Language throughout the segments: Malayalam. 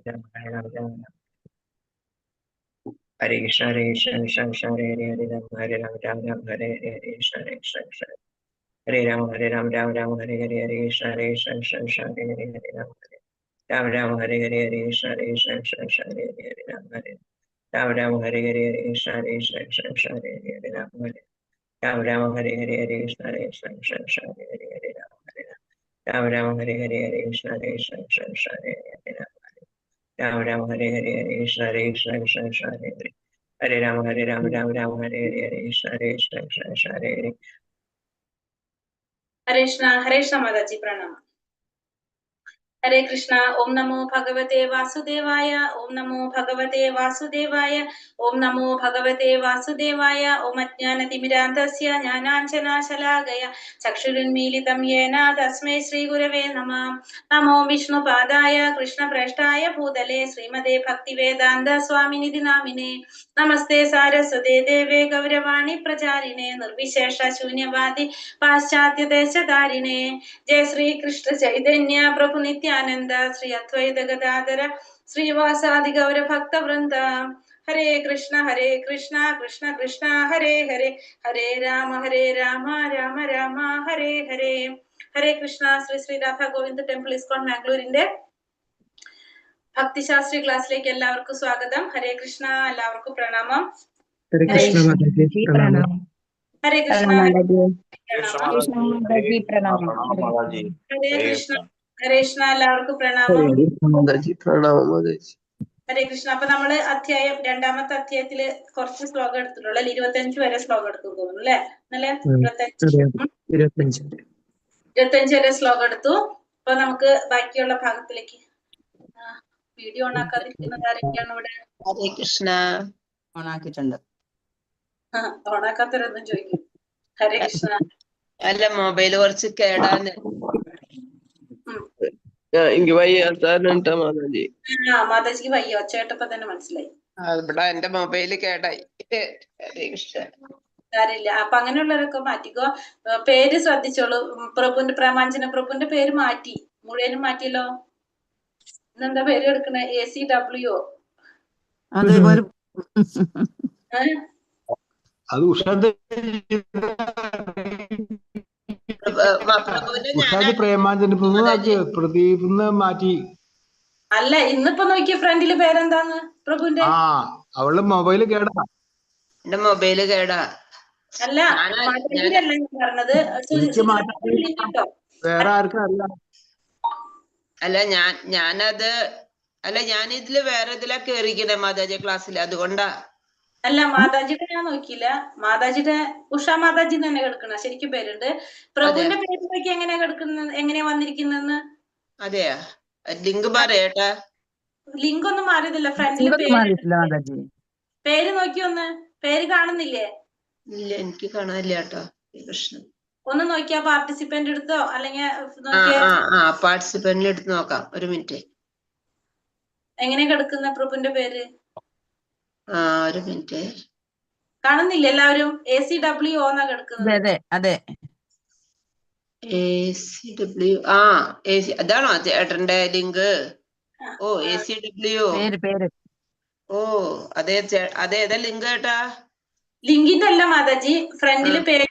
Hare Krishna, Hare Krishna, Krishna Krishna, Hare Hare, Hare Rama, Hare Rama, Rama Rama, Hare Hare, Hare Krishna, Hare Krishna, Krishna Hare Rama, Hare Rama, Rama Rama, Hare Hare, Hare Krishna, Hare Krishna, Krishna Krishna, Hare Hare, Hare Rama, Rama Rama, Hare Hare, Hare Krishna, Hare Krishna, Krishna Krishna, Hare Hare, Hare Rama, Rama Rama, Hare Hare, Hare Krishna, Hare Krishna, Krishna Krishna, Hare Hare, Hare Rama, Rama Hare Hare, Hare Krishna, Hare Krishna, Krishna Krishna, Hare Hare, Hare Rama, Rama Hare Hare, Hare Krishna, Hare Krishna, Krishna Krishna, Hare Hare, Rama Rama Hare Hare, Hare Krishna, Hare Krishna, Krishna Krishna, Hare Hare, Hare Rama, Hare Rama, Rama Rama, Hare Hare, Hare Krishna, Hare Krishna, Krishna Krishna, Hare Hare. Hare Krishna Mataji, pranam. Hare Krishna. Om Namo Bhagavate Vasudevaya. Om Namo Bhagavate Vasudevaya. Om Namo Bhagavate Vasudevaya. Om Ajnanatimirandasya Jnananjana Shalakaya Chakshurinmilitam Yena Tasmai Shri Gurave Namah. Namo Vishnu Padaya Krishna Prashtaya Bhutale Srimade Bhaktivedanta Swaminidhi Namine. Namaste Saraswate Deve Gauravani Pracharine Nirvishesha Shunyavadi Paschatya Deshadarine. Jai Shri Krishna Chaitanya Prabhu Nityananda Shri Advaita Gadadhara Shri Vasadi Gaura Bhakta Vrinda. Hare Krishna, Krishna Krishna, Hare Hare, Hare Rama, Rama Rama, Hare Hare. Hare Krishna. Sri Sri Radha Govinda Temple ISKCON Mangalore Bhakti Shastri classലേക്ക് എല്ലാവർക്കും സ്വാഗതം. ഹരേ കൃഷ്ണ. എല്ലാവർക്കും പ്രണാമം. Hare Krishna, Mataji, pranam. ഹരേ കൃഷ്ണ. ഹരേ കൃഷ്ണ. ഹരേ കൃഷ്ണ. എല്ലാവർക്കും പ്രണാമം. ഹരേ കൃഷ്ണ. അപ്പൊ നമ്മള് രണ്ടാമത്തെ അധ്യായത്തില് കുറച്ച് ശ്ലോകം എടുത്തിട്ടുള്ളൂ. 25 വരെ ശ്ലോകം എടുത്തു തോന്നുന്നു അല്ലെ? അല്ലെ? 25 വരെ ശ്ലോകം എടുത്തു. അപ്പൊ നമുക്ക് ബാക്കിയുള്ള ഭാഗത്തിലേക്ക്. വീഡിയോ ഓൺ ആക്കാതിരിക്കുന്നത് ആരൊക്കെയാണ് ഇവിടെ? ഹരേ കൃഷ്ണ. ഓണാക്കിയിട്ടുണ്ട്. ഓണാക്കാത്തവരൊന്നും ചോദിക്കും. ഹരേ കൃഷ്ണ. അല്ല, മൊബൈല് കുറച്ച് കേടാണ്. മാതാജിക്ക് വയ്യ. ഒച്ചേട്ടപ്പോ തന്നെ മനസ്സിലായി. ഇവിടെ എന്റെ മൊബൈല് കേടായി. ഹരേ കൃഷ്ണ. കാര്യമില്ല. അപ്പൊ അങ്ങനെയുള്ളവരൊക്കെ മാറ്റിക്കോ. പേര് ശ്രദ്ധിച്ചോളൂ. പ്രമാഞ്ചന പ്രഭുവിന്റെ പേര് മാറ്റി. മുഴുവനും മാറ്റിയല്ലോ. ഇന്നെന്താ പേര് എടുക്കണേ? ACW. അല്ല, ഇന്നിപ്പോ നോക്കിയ ഫ്രണ്ടില് പേരെന്താന്ന്? പ്രഭുവിന്റെ. അവളുടെ മൊബൈല് കേടാ. എന്റെ മൊബൈല് കേടാ. അല്ല, മാതാജിയല്ല പറഞ്ഞത്. വേറെ ആർക്കും അറിയാം. അല്ല, ഞാനത് അല്ല, ഞാൻ ഇതില് വേറെ ഇതിലാ കേറിക്കണേ മാതാജി ക്ലാസ്സിൽ. അതുകൊണ്ടാ. അല്ല, മാതാജിയുടെ ഞാൻ നോക്കിയില്ല. മാതാജിയുടെ ഉഷ മാതാജി തന്നെ കിടക്കണ. ശരിക്കും പേരുണ്ട്. പ്രഭുവിന്റെ പേര് നോക്കി എങ്ങനെയാ കിടക്കുന്നത്? എങ്ങനെയാ വന്നിരിക്കുന്നെന്ന്? അതെയാ? ലിങ്ക് പറയേട്ടാ. ലിങ്ക് ഒന്നും മാറിയതില്ല. ഫ്രണ്ടിൽ പേര് നോക്കി ഒന്ന്. പേര് കാണുന്നില്ലേ? ഇല്ല, എനിക്ക് കാണാനില്ല കേട്ടോ. കൃഷ്ണ. ഒന്ന് നോക്കിയാ പാർട്ടിസിപ്പന്റ് എടുത്തോ? അല്ലെങ്കിൽ പാർട്ടിസിപ്പന്റിൽ എടുത്ത് നോക്കാം. ഒരു മിനിറ്റ്. എങ്ങനെയാ കിടക്കുന്ന പ്രഭുവിന്റെ പേര്? ഒരു മിനിറ്റ്. കാണുന്നില്ല എല്ലാവരും? ACW എന്നാ കിടക്കുന്നത്. അതെ. ACW. അതാണോ ചേട്ടന്റെ ലിങ്ക്? ഓ, ACW. ഓ, അതേതാ ലിങ്ക് കേട്ടാ? ലിങ്കിന്റെ അല്ല മാതാജി. ഫ്രണ്ടില് പേര്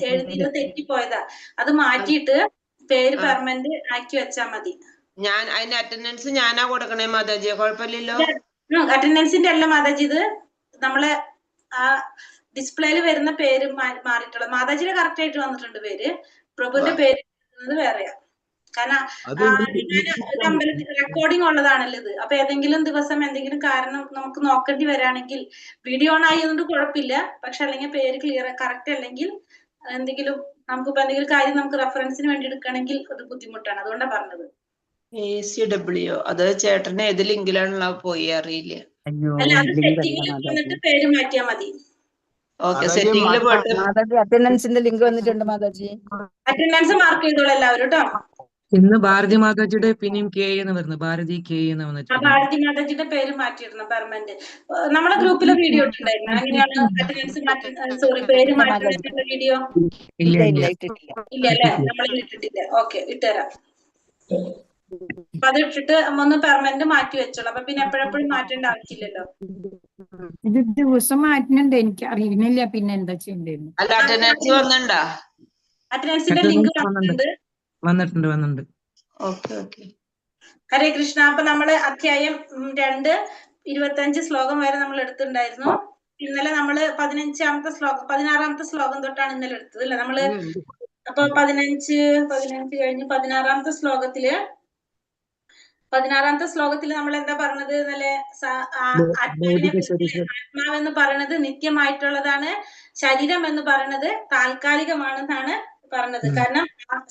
എഴുതിയത് തെറ്റിപ്പോയതാ. അത് മാറ്റിയിട്ട് പേര് പെർമനന്റ് ആക്കി വെച്ചാ മതി. ഞാൻ അതിന്റെ അറ്റൻഡൻസ് ഞാനാ കൊടുക്കണേ മാതാജിയെ? കുഴപ്പമില്ലല്ലോ. അറ്റൻഡൻസിന്റെ അല്ല മാതാജി, ഇത് നമ്മളെ ഡിസ്പ്ലേയിൽ വരുന്ന പേര് മാറിയിട്ടുള്ള. മാതാജിയുടെ കറക്റ്റ് ആയിട്ട് വന്നിട്ടുണ്ട് പേര്. പ്രഭുവിന്റെ പേര് വേറെയാ. കാരണം അമ്പലത്തിൽ റെക്കോർഡിംഗ് ഉള്ളതാണല്ലോ ഇത്. അപ്പൊ ഏതെങ്കിലും ദിവസം എന്തെങ്കിലും കാരണം നമുക്ക് നോക്കേണ്ടി വരാണെങ്കിൽ വീഡിയോ ഓൺ ആയതുകൊണ്ട് കുഴപ്പമില്ല. പക്ഷെ അല്ലെങ്കിൽ പേര് ക്ലിയർ കറക്റ്റ് അല്ലെങ്കിൽ എന്തെങ്കിലും നമുക്കിപ്പോ എന്തെങ്കിലും കാര്യം നമുക്ക് റെഫറൻസിന് വേണ്ടി എടുക്കണമെങ്കിൽ അത് ബുദ്ധിമുട്ടാണ്. അതുകൊണ്ടാണ് പറഞ്ഞത്. ACW. അത് ചേട്ടന് ഏത് ലിങ്കിലാണല്ലോ പോയി അറിയില്ല. അല്ല, അത് സെറ്റിംഗിൽ വന്നിട്ട് പേര് മാറ്റിയാ മതി. ഓക്കെ, സെറ്റിംഗിൽ പോയിട്ട് അറ്റൻഡൻസിന്റെ ലിങ്ക് വന്നിട്ടുണ്ട് മാതാജി. അറ്റൻഡൻസ് മാർക്ക് ചെയ്തോളൂ എല്ലാവരും കേട്ടോ. ഇന്ന് ഭാരതി മാതാജിയുടെ പിന്നെയും K എന്ന് വരുന്നു. ഭാരതി K എന്ന് വന്നിട്ടുണ്ട്. ഭാരതി മാതാജിയുടെ പേര് മാറ്റിയിടണം പെർമനന്റ്. നമ്മളെ ഗ്രൂപ്പിലെ വീഡിയോ ഇട്ടുണ്ടായിരുന്നു. അങ്ങനെയാണ് അറ്റൻഡൻസ് പേര് മാറ്റുന്ന വീഡിയോ. ഇല്ല ഇല്ല അല്ലെ? നമ്മളിൽ ഇട്ടിട്ടില്ല. ഓക്കെ, ഇട്ടുതരാം. അപ്പൊ അത് ഇട്ടിട്ട് ഒന്ന് പെർമനന്റ് മാറ്റി വെച്ചോളൂ. അപ്പൊ പിന്നെ എപ്പോഴെപ്പോഴും മാറ്റേണ്ട ആവശ്യമില്ലല്ലോ. ഇത് ദിവസം മാറ്റുന്നുണ്ട്, എനിക്ക് അറിയുന്നില്ല പിന്നെ എന്താ ചെയ്യേണ്ടത്. അല്ല അറ്റൻഡൻസ് വന്നിണ്ടാ? അറ്റൻഡൻസിന്റെ ലിങ്ക് വന്നിട്ടുണ്ട്. വന്നിട്ടുണ്ട്. Okay okay. ഹരേ കൃഷ്ണ. അപ്പൊ നമ്മള് അധ്യായം 2 25 ശ്ലോകം വരെ നമ്മൾ എടുത്തിട്ടുണ്ടായിരുന്നു. ഇന്നലെ നമ്മള് 16ാമത്തെ ശ്ലോകം തൊട്ടാണ് ഇന്നലെ എടുത്തത് അല്ലെ നമ്മള്. അപ്പൊ 15 കഴിഞ്ഞ് 16ാമത്തെ ശ്ലോകത്തില് നമ്മൾ എന്താ പറഞ്ഞത്? ഇന്നലെ ആത്മാവിനെ കുറിച്ച് ആത്മാവെന്ന് പറയുന്നത് നിത്യമായിട്ടുള്ളതാണ്, ശരീരം എന്ന് പറയുന്നത് താൽക്കാലികമാണെന്നാണ് പറഞ്ഞത്. കാരണം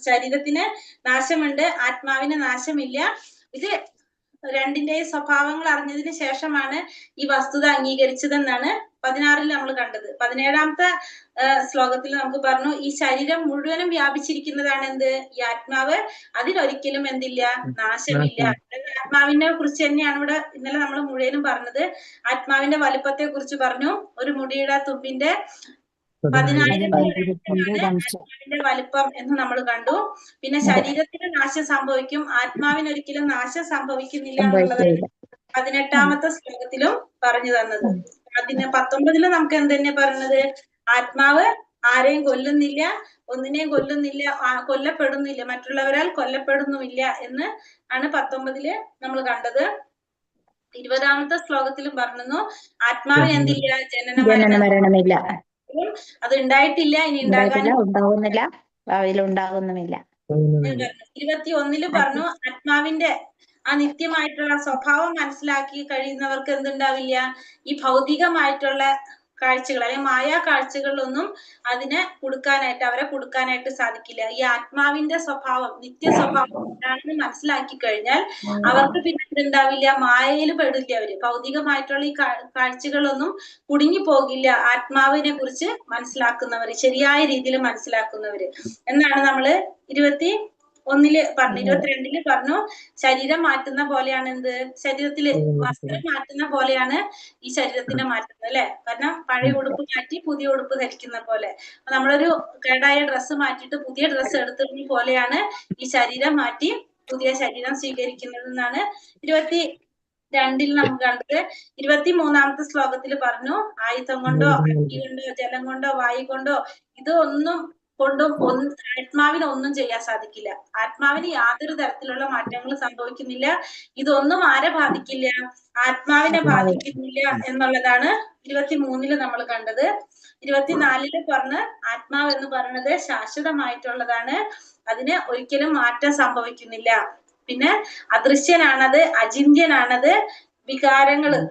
ശരീരത്തിന് നാശമുണ്ട്, ആത്മാവിന് നാശമില്ല. ഇത് രണ്ടിന്റെയും സ്വഭാവങ്ങൾ അറിഞ്ഞതിന് ശേഷമാണ് ഈ വസ്തുത അംഗീകരിച്ചതെന്നാണ് 16-ൽ നമ്മൾ കണ്ടത്. 17ാമത്തെ ശ്ലോകത്തിൽ നമുക്ക് പറഞ്ഞു ഈ ശരീരം മുഴുവനും വ്യാപിച്ചിരിക്കുന്നതാണ് എന്ത്? ഈ ആത്മാവ്. അതിനൊരിക്കലും എന്തില്ല? നാശമില്ല. ആത്മാവിനെ കുറിച്ച് തന്നെയാണ് ഇവിടെ ഇന്നലെ നമ്മൾ മുഴുവനും പറഞ്ഞത്. ആത്മാവിന്റെ വലുപ്പത്തെ കുറിച്ച് പറഞ്ഞു. ഒരു മുടിയുടെ തുമ്പിന്റെ 10,000 ആത്മാവിന്റെ വലിപ്പം എന്ന് നമ്മൾ കണ്ടു. പിന്നെ ശരീരത്തിന് നാശം സംഭവിക്കും, ആത്മാവിന് ഒരിക്കലും നാശം സംഭവിക്കുന്നില്ല എന്നുള്ളതാണ് 18ാമത്തെ ശ്ലോകത്തിലും പറഞ്ഞു തന്നത്. 19-ല് നമുക്ക് എന്തെന്നെ പറഞ്ഞത്? ആത്മാവ് ആരെയും കൊല്ലുന്നില്ല, ഒന്നിനെയും കൊല്ലുന്നില്ല, കൊല്ലപ്പെടുന്നില്ല, മറ്റുള്ളവരാൽ കൊല്ലപ്പെടുന്നുമില്ല എന്ന് ആണ് 19-ല് നമ്മൾ കണ്ടത്. 20ാമത്തെ ശ്ലോകത്തിലും പറഞ്ഞു ആത്മാവിന് എന്തില്ല? ജനന മരണമില്ല. അത് ഉണ്ടായിട്ടില്ല, ഇനി ഉണ്ടാകുന്നില്ല, ഭാവിയിലുണ്ടാകുന്നുമില്ല. 21-ല് പറഞ്ഞു ആത്മാവിന്റെ ആ നിത്യമായിട്ടുള്ള സ്വഭാവം മനസ്സിലാക്കി കഴിയുന്നവർക്ക് എന്തുണ്ടാവില്ല? ഈ ഭൗതികമായിട്ടുള്ള കാഴ്ചകൾ അല്ലെങ്കിൽ മായാ കാഴ്ചകളിലൊന്നും അവരെ കൊടുക്കാനായിട്ട് സാധിക്കില്ല. ഈ ആത്മാവിന്റെ സ്വഭാവം, നിത്യ സ്വഭാവം എന്താണെന്ന് മനസ്സിലാക്കി കഴിഞ്ഞാൽ അവർക്ക് പിന്നെ എന്തുണ്ടാവില്ല? മായയിൽ പെടില്ല. അവര് ഭൗതികമായിട്ടുള്ള ഈ കാഴ്ചകളൊന്നും കുടുങ്ങി പോകില്ല. ആത്മാവിനെ കുറിച്ച് മനസ്സിലാക്കുന്നവര്, ശരിയായ രീതിയിൽ മനസ്സിലാക്കുന്നവര് എന്നാണ് നമ്മള് 21-ല് പറഞ്ഞു. 22-ല് പറഞ്ഞു ശരീരം മാറ്റുന്ന പോലെയാണ് എന്ത്? ശരീരത്തില് വസ്ത്രം മാറ്റുന്ന പോലെയാണ് ഈ ശരീരത്തിനെ മാറ്റുന്നത് അല്ലെ. കാരണം പഴയ ഉടുപ്പ് മാറ്റി പുതിയ ഉടുപ്പ് ധരിക്കുന്ന പോലെ, നമ്മളൊരു കേടായ ഡ്രസ്സ് മാറ്റിയിട്ട് പുതിയ ഡ്രസ്സ് എടുത്തിടുന്ന പോലെയാണ് ഈ ശരീരം മാറ്റി പുതിയ ശരീരം സ്വീകരിക്കുന്നത് എന്നാണ് 22-ൽ നമുക്ക് കണ്ടത്. 23ാമത്തെ ശ്ലോകത്തിൽ പറഞ്ഞു ആയുധം കൊണ്ടോ അഗ്നി കൊണ്ടോ ജലം കൊണ്ടോ വായു കൊണ്ടോ ഇതൊന്നും കൊണ്ടും ആത്മാവിന് ഒന്നും ചെയ്യാൻ സാധിക്കില്ല. ആത്മാവിന് യാതൊരു തരത്തിലുള്ള മാറ്റങ്ങളും സംഭവിക്കുന്നില്ല. ഇതൊന്നും ആരെ ബാധിക്കില്ല? ആത്മാവിനെ ബാധിക്കുന്നില്ല എന്നുള്ളതാണ് 23-ല് നമ്മൾ കണ്ടത്. 24-ല് പറഞ്ഞ് ആത്മാവ് എന്ന് പറയുന്നത് ശാശ്വതമായിട്ടുള്ളതാണ്, അതിന് ഒരിക്കലും മാറ്റം സംഭവിക്കുന്നില്ല. പിന്നെ അദൃശ്യനാണത്, അചിന്ത്യനാണത്, വികാരങ്ങള്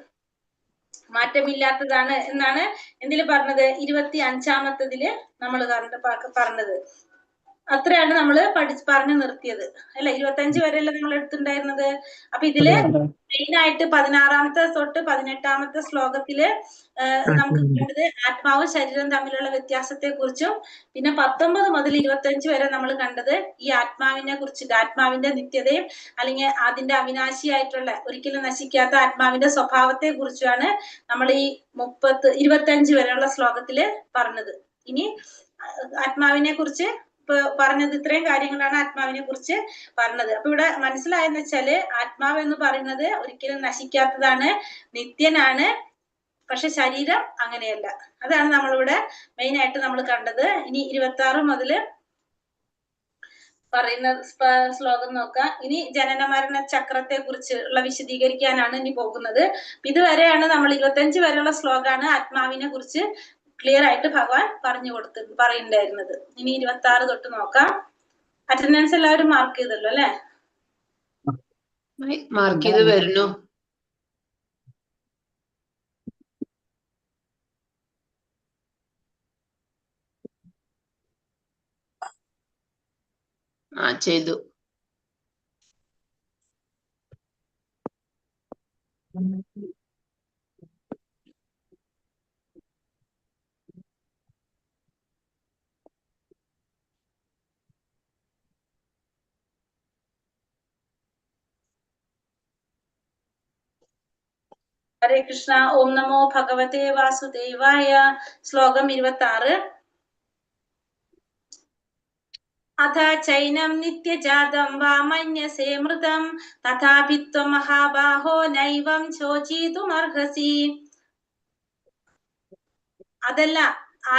മാറ്റമില്ലാത്തതാണ് എന്നാണ് എന്തില് പറഞ്ഞത്? 25ാമത്തതില് നമ്മൾ പറഞ്ഞത്. അത്രയാണ് നമ്മള് പറഞ്ഞു നിർത്തിയത് അല്ലെ. 25 വരെയല്ലേ നമ്മൾ എടുത്തിട്ടുണ്ടായിരുന്നത്. അപ്പൊ ഇതില് മെയിൻ ആയിട്ട് 16ാമത്തെ തൊട്ട് 18ാമത്തെ ശ്ലോകത്തില് നമുക്ക് കണ്ടത് ആത്മാവും ശരീരവും തമ്മിലുള്ള വ്യത്യാസത്തെ കുറിച്ചും, പിന്നെ 19 മുതൽ 25 വരെ നമ്മൾ കണ്ടത് ഈ ആത്മാവിനെ കുറിച്ചിട്ട്, ആത്മാവിന്റെ നിത്യതയും അല്ലെങ്കിൽ അതിന്റെ അവിനാശിയായിട്ടുള്ള ഒരിക്കലും നശിക്കാത്ത ആത്മാവിന്റെ സ്വഭാവത്തെ കുറിച്ചാണ് നമ്മൾ ഈ 25 വരെയുള്ള ശ്ലോകത്തില് പറഞ്ഞത്. ഇനി ആത്മാവിനെ കുറിച്ച് പറഞ്ഞത് ഇത്രയും കാര്യങ്ങളാണ് ആത്മാവിനെ കുറിച്ച് പറഞ്ഞത്. അപ്പൊ ഇവിടെ മനസ്സിലായെന്ന് വെച്ചാല് ആത്മാവ് എന്ന് പറയുന്നത് ഒരിക്കലും നശിക്കാത്തതാണ്, നിത്യനാണ്. പക്ഷെ ശരീരം അങ്ങനെയല്ല. അതാണ് നമ്മളിവിടെ മെയിൻ ആയിട്ട് നമ്മൾ കണ്ടത്. ഇനി 26 മുതല് പറയുന്ന ശ്ലോകം നോക്കാം. ഇനി ജനന മരണ ചക്രത്തെ കുറിച്ച് ഉള്ള വിശദീകരിക്കാനാണ് ഇനി പോകുന്നത്. ഇതുവരെയാണ് നമ്മൾ 25 വരെയുള്ള ശ്ലോകമാണ് ആത്മാവിനെ കുറിച്ച് ക്ലിയർ ആയിട്ട് ഭഗവാൻ പറയുന്നുണ്ടായിരുന്നത്. ഇനി 26 തൊട്ട് നോക്കാം. അറ്റൻഡൻസ് എല്ലാവരും മാർക്ക് ചെയ്തല്ലോ അല്ലെ? മാർക്ക് ചെയ്ത് വരുന്നു. ചെയ്തു. ഹരേ കൃഷ്ണ. ഓം നമോ ഭഗവതേ വാസുദേവായ. ശ്ലോകം 26. അഥ ചൈനം നിത്യജാതം വാ മന്യസേ മൃതം തഥാപി ത്വം മഹാബാഹോ നൈവം ശോചിതുമർഹസി. അതല്ല,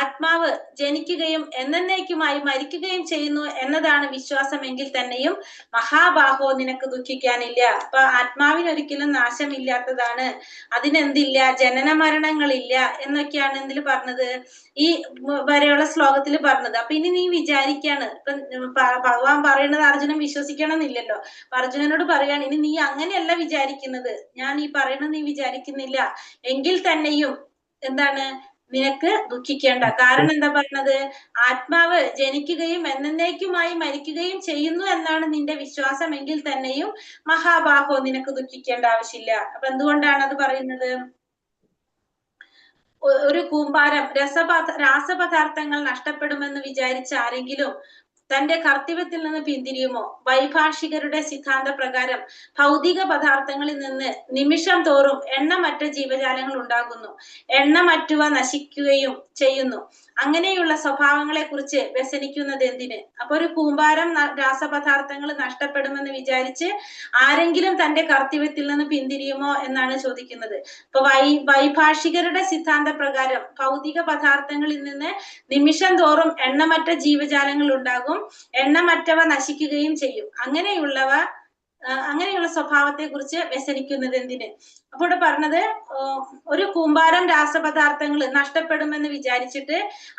ആത്മാവ് ജനിക്കുകയും എന്നേക്കുമായി മരിക്കുകയും ചെയ്യുന്നു എന്നതാണ് വിശ്വാസമെങ്കിൽ തന്നെയും മഹാബാഹോ നിനക്ക് ദുഃഖിക്കാനില്ല. അപ്പൊ ആത്മാവിനൊരിക്കലും നാശമില്ലാത്തതാണ്, അതിനെന്തില്ല, ജനന മരണങ്ങളില്ല എന്നൊക്കെയാണ് എന്തിൽ പറഞ്ഞത്, ഈ വരെയുള്ള ശ്ലോകത്തിൽ പറഞ്ഞത്. അപ്പൊ ഇനി നീ വിചാരിക്കാണ്, ഇപ്പൊ ഭഗവാൻ പറയുന്നത് അർജുനൻ വിശ്വസിക്കണം എന്നില്ലല്ലോ. അർജുനനോട് പറയാണ്, ഇനി നീ അങ്ങനെയല്ല വിചാരിക്കുന്നത്, ഞാൻ ഈ പറയുന്നത് നീ വിചാരിക്കുന്നില്ല എങ്കിൽ തന്നെയും എന്താണ്, നിനക്ക് ദുഃഖിക്കേണ്ട. കാരണം എന്താ പറഞ്ഞത്, ആത്മാവ് ജനിക്കുകയും എന്നേക്കുമായി മരിക്കുകയും ചെയ്യുന്നു എന്നാണ് നിന്റെ വിശ്വാസമെങ്കിൽ തന്നെയും മഹാബാഹോ നിനക്ക് ദുഃഖിക്കേണ്ട ആവശ്യമില്ല. അപ്പൊ എന്തുകൊണ്ടാണ് അത് പറയുന്നത്? ഒരു കൂമ്പാരം രാസപദാർത്ഥങ്ങൾ നഷ്ടപ്പെടുമെന്ന് വിചാരിച്ച ആരെങ്കിലും തന്റെ കർത്തവ്യത്തിൽ നിന്ന് പിന്തിരിയുമോ? വൈഭാഷികരുടെ സിദ്ധാന്ത പ്രകാരം ഭൗതിക പദാർത്ഥങ്ങളിൽ നിന്ന് നിമിഷം തോറും എണ്ണമറ്റ ജീവജാലങ്ങൾ ഉണ്ടാകുന്നു, എണ്ണമറ്റുവ നശിക്കുകയും ചെയ്യുന്നു. അങ്ങനെയുള്ള സ്വഭാവങ്ങളെ കുറിച്ച് വ്യസനിക്കുന്നത് എന്തിന്? അപ്പൊ ഒരു കൂമ്പാരം രാസപദാർത്ഥങ്ങൾ നഷ്ടപ്പെടുമെന്ന് വിചാരിച്ച് ആരെങ്കിലും തന്റെ കർത്തവ്യത്തിൽ നിന്ന് പിന്തിരിയുമോ എന്നാണ് ചോദിക്കുന്നത്. ഇപ്പൊ വൈഭാഷികരുടെ സിദ്ധാന്ത പ്രകാരം ഭൗതിക പദാർത്ഥങ്ങളിൽ നിന്ന് നിമിഷം തോറും എണ്ണമറ്റ ജീവജാലങ്ങൾ ഉണ്ടാകും, എണ്ണമറ്റവ നശിക്കുകയും ചെയ്യും. അങ്ങനെയുള്ള സ്വഭാവത്തെ കുറിച്ച് വ്യസനിക്കുന്നത് എന്തിന്? അപ്പൊ ഇവിടെ പറഞ്ഞത്, ഒരു കൂമ്പാരം രാസപദാർത്ഥങ്ങൾ നഷ്ടപ്പെടുമെന്ന് വിചാരിച്ചിട്ട്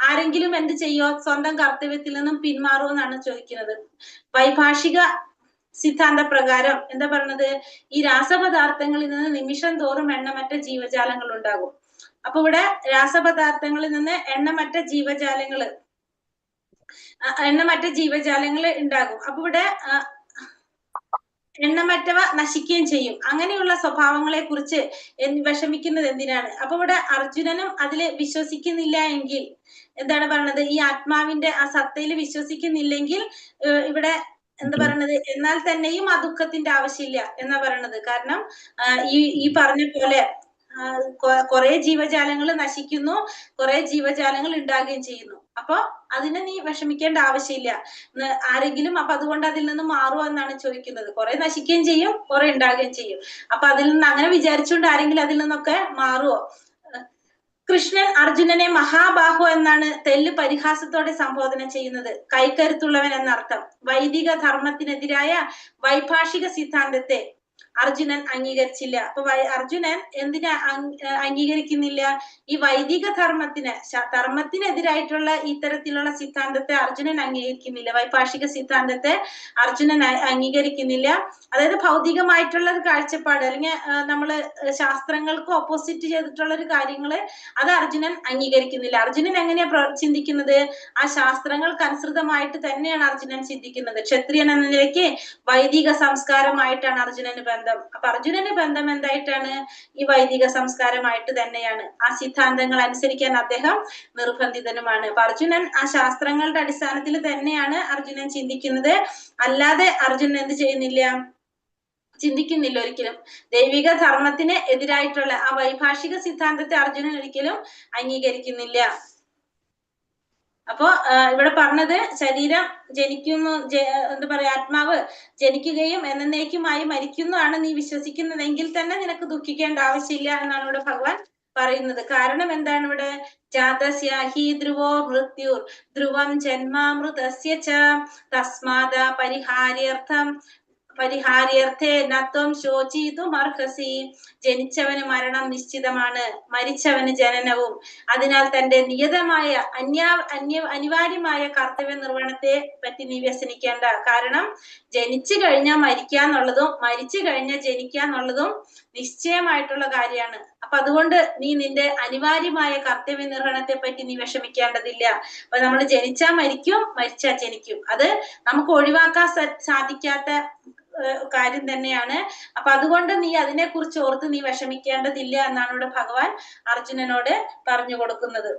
ആരെങ്കിലും എന്ത് ചെയ്യോ? സ്വന്തം കർത്തവ്യത്തിൽ നിന്നും പിന്മാറുമോ എന്നാണ് ചോദിക്കുന്നത്. വൈഭാഷിക സിദ്ധാന്ത പ്രകാരം എന്താ പറഞ്ഞത്, ഈ രാസപദാർത്ഥങ്ങളിൽ നിന്ന് നിമിഷം തോറും എണ്ണമറ്റ ജീവജാലങ്ങൾ ഉണ്ടാകും. അപ്പൊ ഇവിടെ രാസപദാർത്ഥങ്ങളിൽ നിന്ന് എണ്ണമറ്റ ജീവജാലങ്ങൾ ഉണ്ടാകും. അപ്പൊ ഇവിടെ എണ്ണമറ്റവ നശിക്കുകയും ചെയ്യും. അങ്ങനെയുള്ള സ്വഭാവങ്ങളെ കുറിച്ച് വിഷമിക്കുന്നത് എന്തിനാണ്? അപ്പൊ ഇവിടെ അർജുനനും അതില് വിശ്വസിക്കുന്നില്ല എങ്കിൽ എന്താണ് പറയണത്, ഈ ആത്മാവിന്റെ ആ സത്തയിൽ വിശ്വസിക്കുന്നില്ലെങ്കിൽ ഇവിടെ എന്താ പറയണത്, എന്നാൽ തന്നെയും ആ ദുഃഖത്തിന്റെ ആവശ്യമില്ല എന്നാ പറയണത്. കാരണം ഈ പറഞ്ഞ പോലെ കുറെ ജീവജാലങ്ങൾ നശിക്കുന്നു, കുറെ ജീവജാലങ്ങൾ ഉണ്ടാകുകയും ചെയ്യുന്നു. അപ്പൊ അതിനെ നീ വിഷമിക്കേണ്ട ആവശ്യമില്ല. ആരെങ്കിലും അപ്പൊ അതുകൊണ്ട് അതിൽ നിന്ന് മാറുമോ എന്നാണ് ചോദിക്കുന്നത്. കുറെ നശിക്കുകയും ചെയ്യും, കുറെ ഉണ്ടാകുകയും ചെയ്യും. അപ്പൊ അതിൽ നിന്ന് അങ്ങനെ വിചാരിച്ചുകൊണ്ട് ആരെങ്കിലും അതിൽ നിന്നൊക്കെ മാറുമോ? കൃഷ്ണൻ അർജുനനെ മഹാബാഹു എന്നാണ് തെല്ല് പരിഹാസത്തോടെ സംബോധന ചെയ്യുന്നത്. കൈക്കരുത്തുള്ളവൻ എന്നർത്ഥം. വൈദിക ധർമ്മത്തിനെതിരായ വൈഭാഷിക സിദ്ധാന്തത്തെ അർജുനൻ അംഗീകരിച്ചില്ല. അപ്പൊ അർജുനൻ എന്തിനാ അംഗീകരിക്കുന്നില്ല? ഈ വൈദിക ധർമ്മത്തിനെതിരായിട്ടുള്ള ഇത്തരത്തിലുള്ള സിദ്ധാന്തത്തെ അർജുനൻ അംഗീകരിക്കുന്നില്ല. വൈഭാഷിക സിദ്ധാന്തത്തെ അർജുനൻ അംഗീകരിക്കുന്നില്ല. അതായത് ഭൗതികമായിട്ടുള്ള ഒരു കാഴ്ചപ്പാട്, അല്ലെങ്കിൽ നമ്മള് ശാസ്ത്രങ്ങൾക്ക് ഓപ്പോസിറ്റ് ചെയ്തിട്ടുള്ള ഒരു കാര്യങ്ങള് അത് അർജുനൻ അംഗീകരിക്കുന്നില്ല. അർജുനൻ എങ്ങനെയാ ചിന്തിക്കുന്നത്? ആ ശാസ്ത്രങ്ങൾക്ക് അനുസൃതമായിട്ട് തന്നെയാണ് അർജുനൻ ചിന്തിക്കുന്നത്. ക്ഷത്രിയൻ എന്ന നിലയ്ക്ക് വൈദിക സംസ്കാരമായിട്ടാണ് അർജുനന് ബന്ധം. അപ്പൊ അർജുനന് ബന്ധം എന്തായിട്ടാണ്? ഈ വൈദിക സംസ്കാരമായിട്ട് തന്നെയാണ്. ആ സിദ്ധാന്തങ്ങൾ അനുസരിക്കാൻ അദ്ദേഹം നിർബന്ധിതനുമാണ്. അപ്പൊ അർജുനൻ ആ ശാസ്ത്രങ്ങളുടെ അടിസ്ഥാനത്തിൽ തന്നെയാണ് അർജുനൻ ചിന്തിക്കുന്നത്. അല്ലാതെ അർജുനൻ എന്ത് ചിന്തിക്കുന്നില്ല ഒരിക്കലും. ദൈവിക ധർമ്മത്തിന് എതിരായിട്ടുള്ള ആ വൈഭാഷിക സിദ്ധാന്തത്തെ അർജുനൻ ഒരിക്കലും അംഗീകരിക്കുന്നില്ല. അപ്പോ ഇവിടെ പറഞ്ഞത്, ശരീരം ജനിക്കുന്നു, എന്താ പറയാ, ആത്മാവ് ജനിക്കുകയും എന്നേക്കുമായി മരിക്കുന്നതാണ് നീ വിശ്വസിക്കുന്നതെങ്കിൽ തന്നെ നിനക്ക് ദുഃഖിക്കേണ്ട ആവശ്യമില്ല എന്നാണ് ഇവിടെ ഭഗവാൻ പറയുന്നത്. കാരണം എന്താണ് ഇവിടെ? ജാതസ്യ ഹി ധ്രുവോ മൃത്യുർ ധ്രുവം ജന്മാമൃതസ്യ ച തസ്മാദ പരിഹാര്യർത്ഥേ നത്വം ശോചിതുമർഹസി. ജനിച്ചവന് മരണം നിശ്ചിതമാണ്, മരിച്ചവന് ജനനവും. അതിനാൽ തന്റെ നിയതമായ അനിവാര്യമായ കർത്തവ്യ നിർവഹണത്തെ പറ്റി നീ വ്യസനിക്കേണ്ട. കാരണം ജനിച്ചു കഴിഞ്ഞാൽ മരിക്കാന്നുള്ളതും മരിച്ചു കഴിഞ്ഞാൽ ജനിക്കാന്നുള്ളതും നിശ്ചയമായിട്ടുള്ള കാര്യമാണ്. അപ്പൊ അതുകൊണ്ട് നീ നിന്റെ അനിവാര്യമായ കർത്തവ്യ നിർവഹണത്തെ പറ്റി നീ വിഷമിക്കേണ്ടതില്ല. അപ്പൊ നമ്മൾ ജനിച്ചാ മരിക്കും, മരിച്ചാ ജനിക്കും. അത് നമുക്ക് ഒഴിവാക്കാൻ സാധിക്കാത്ത കാര്യം തന്നെയാണ്. അപ്പൊ അതുകൊണ്ട് നീ അതിനെ കുറിച്ച് ഓർത്ത് നീ വിഷമിക്കേണ്ടതില്ല എന്നാണ് ഇവിടെ ഭഗവാൻ അർജുനനോട് പറഞ്ഞു കൊടുക്കുന്നത്.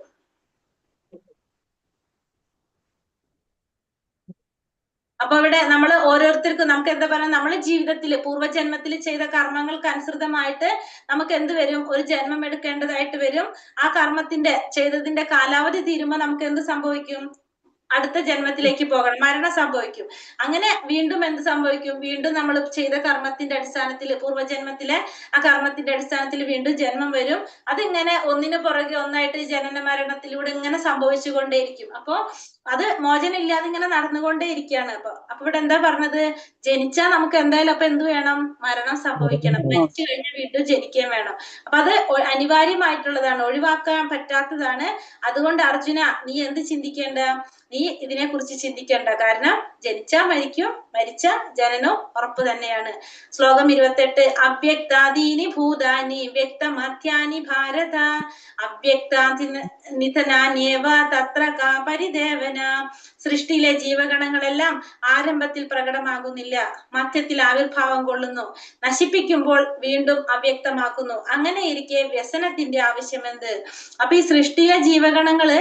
അപ്പൊ ഇവിടെ നമ്മൾ ഓരോരുത്തർക്കും നമുക്ക് എന്താ പറയാ, നമ്മളെ ജീവിതത്തിൽ പൂർവ്വജന്മത്തിൽ ചെയ്ത കർമ്മങ്ങൾക്ക് അനുസൃതമായിട്ട് നമുക്ക് എന്ത് വരും? ഒരു ജന്മം എടുക്കേണ്ടതായിട്ട് വരും. ആ കർമ്മത്തിന്റെ ചെയ്തതിന്റെ കാലാവധി തീരുമ്പോൾ നമുക്ക് എന്ത് സംഭവിക്കും? അടുത്ത ജന്മത്തിലേക്ക് പോകണം, മരണം സംഭവിക്കും. അങ്ങനെ വീണ്ടും എന്ത് സംഭവിക്കും? വീണ്ടും നമ്മൾ ചെയ്ത കർമ്മത്തിന്റെ അടിസ്ഥാനത്തിൽ, പൂർവ്വജന്മത്തിലെ ആ കർമ്മത്തിന്റെ അടിസ്ഥാനത്തിൽ വീണ്ടും ജന്മം വരും. അതിങ്ങനെ ഒന്നിനു പുറകെ ഒന്നായിട്ട് ജനന മരണത്തിലൂടെ ഇങ്ങനെ സംഭവിച്ചുകൊണ്ടേയിരിക്കും. അപ്പോ അത് മോചനം ഇല്ലാതെ ഇങ്ങനെ നടന്നുകൊണ്ടേ ഇരിക്കുകയാണ്. അപ്പൊ ഇവിടെ എന്താ പറഞ്ഞത്? ജനിച്ചാൽ നമുക്ക് എന്തായാലും അപ്പൊ എന്ത് വേണം? മരണം സംഭവിക്കണം. മരിച്ചു കഴിഞ്ഞാൽ വീണ്ടും ജനിക്കുകയും വേണം. അപ്പൊ അത് അനിവാര്യമായിട്ടുള്ളതാണ്, ഒഴിവാക്കാൻ പറ്റാത്തതാണ്. അതുകൊണ്ട് അർജുന, നീ എന്ത് ചിന്തിക്കേണ്ട? നീ ഇതിനെ കുറിച്ച് ചിന്തിക്കേണ്ട. കാരണം ജനിച്ചാ മരിക്കും, മരിച്ച ജനനവും ഉറപ്പ് തന്നെയാണ്. ശ്ലോകം 28. അവ്യക്താദീനി ഭൂതാനി വ്യക്തമധ്യാനി ഭാരത അവ്യക്താനിധനാന്യേവ തത്ര കാ പരിദേവന. സൃഷ്ടിയിലെ ജീവഗണങ്ങളെല്ലാം ആരംഭത്തിൽ പ്രകടമാകുന്നില്ല, മധ്യത്തിൽ ആവിർഭാവം കൊള്ളുന്നു, നശിപ്പിക്കുമ്പോൾ വീണ്ടും അവ്യക്തമാക്കുന്നു. അങ്ങനെ ഇരിക്കെ വ്യസനത്തിന്റെ ആവശ്യമെന്ത്? അപ്പൊ ഈ സൃഷ്ടിയിലെ ജീവഗണങ്ങള്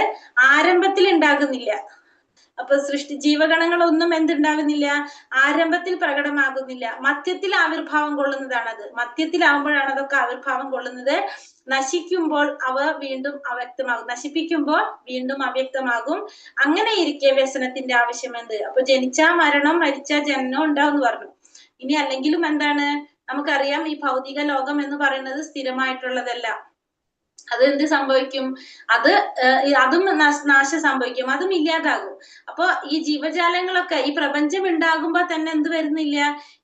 ആരംഭത്തിൽ ഉണ്ടാകുന്നില്ല. അപ്പൊ ജീവഗണങ്ങളൊന്നും എന്തുണ്ടാകുന്നില്ല? ആരംഭത്തിൽ പ്രകടമാകുന്നില്ല, മധ്യത്തിൽ ആവിർഭാവം കൊള്ളുന്നതാണത്. മധ്യത്തിലാവുമ്പോഴാണ് അതൊക്കെ ആവിർഭാവം കൊള്ളുന്നത്. നശിക്കുമ്പോൾ അവ വീണ്ടും അവ്യക്തമാകും, നശിപ്പിക്കുമ്പോൾ വീണ്ടും അവ്യക്തമാകും. അങ്ങനെ ഇരിക്കെ വ്യസനത്തിന്റെ ആവശ്യമെന്ത്? അപ്പൊ ജനിച്ചാ മരണം, മരിച്ചാ ജനനം ഉണ്ടാവും എന്ന് പറഞ്ഞു. ഇനി അല്ലെങ്കിലും എന്താണ്? നമുക്കറിയാം, ഈ ഭൗതിക ലോകം എന്ന് പറയുന്നത് സ്ഥിരമായിട്ടുള്ളതല്ല. അത് എന്ത് സംഭവിക്കും? അതും നാശം സംഭവിക്കും, അതും ഇല്ലാതാകും. അപ്പൊ ഈ ജീവജാലങ്ങളൊക്കെ, ഈ പ്രപഞ്ചം ഉണ്ടാകുമ്പോ തന്നെ എന്ത് വരുന്നില്ല?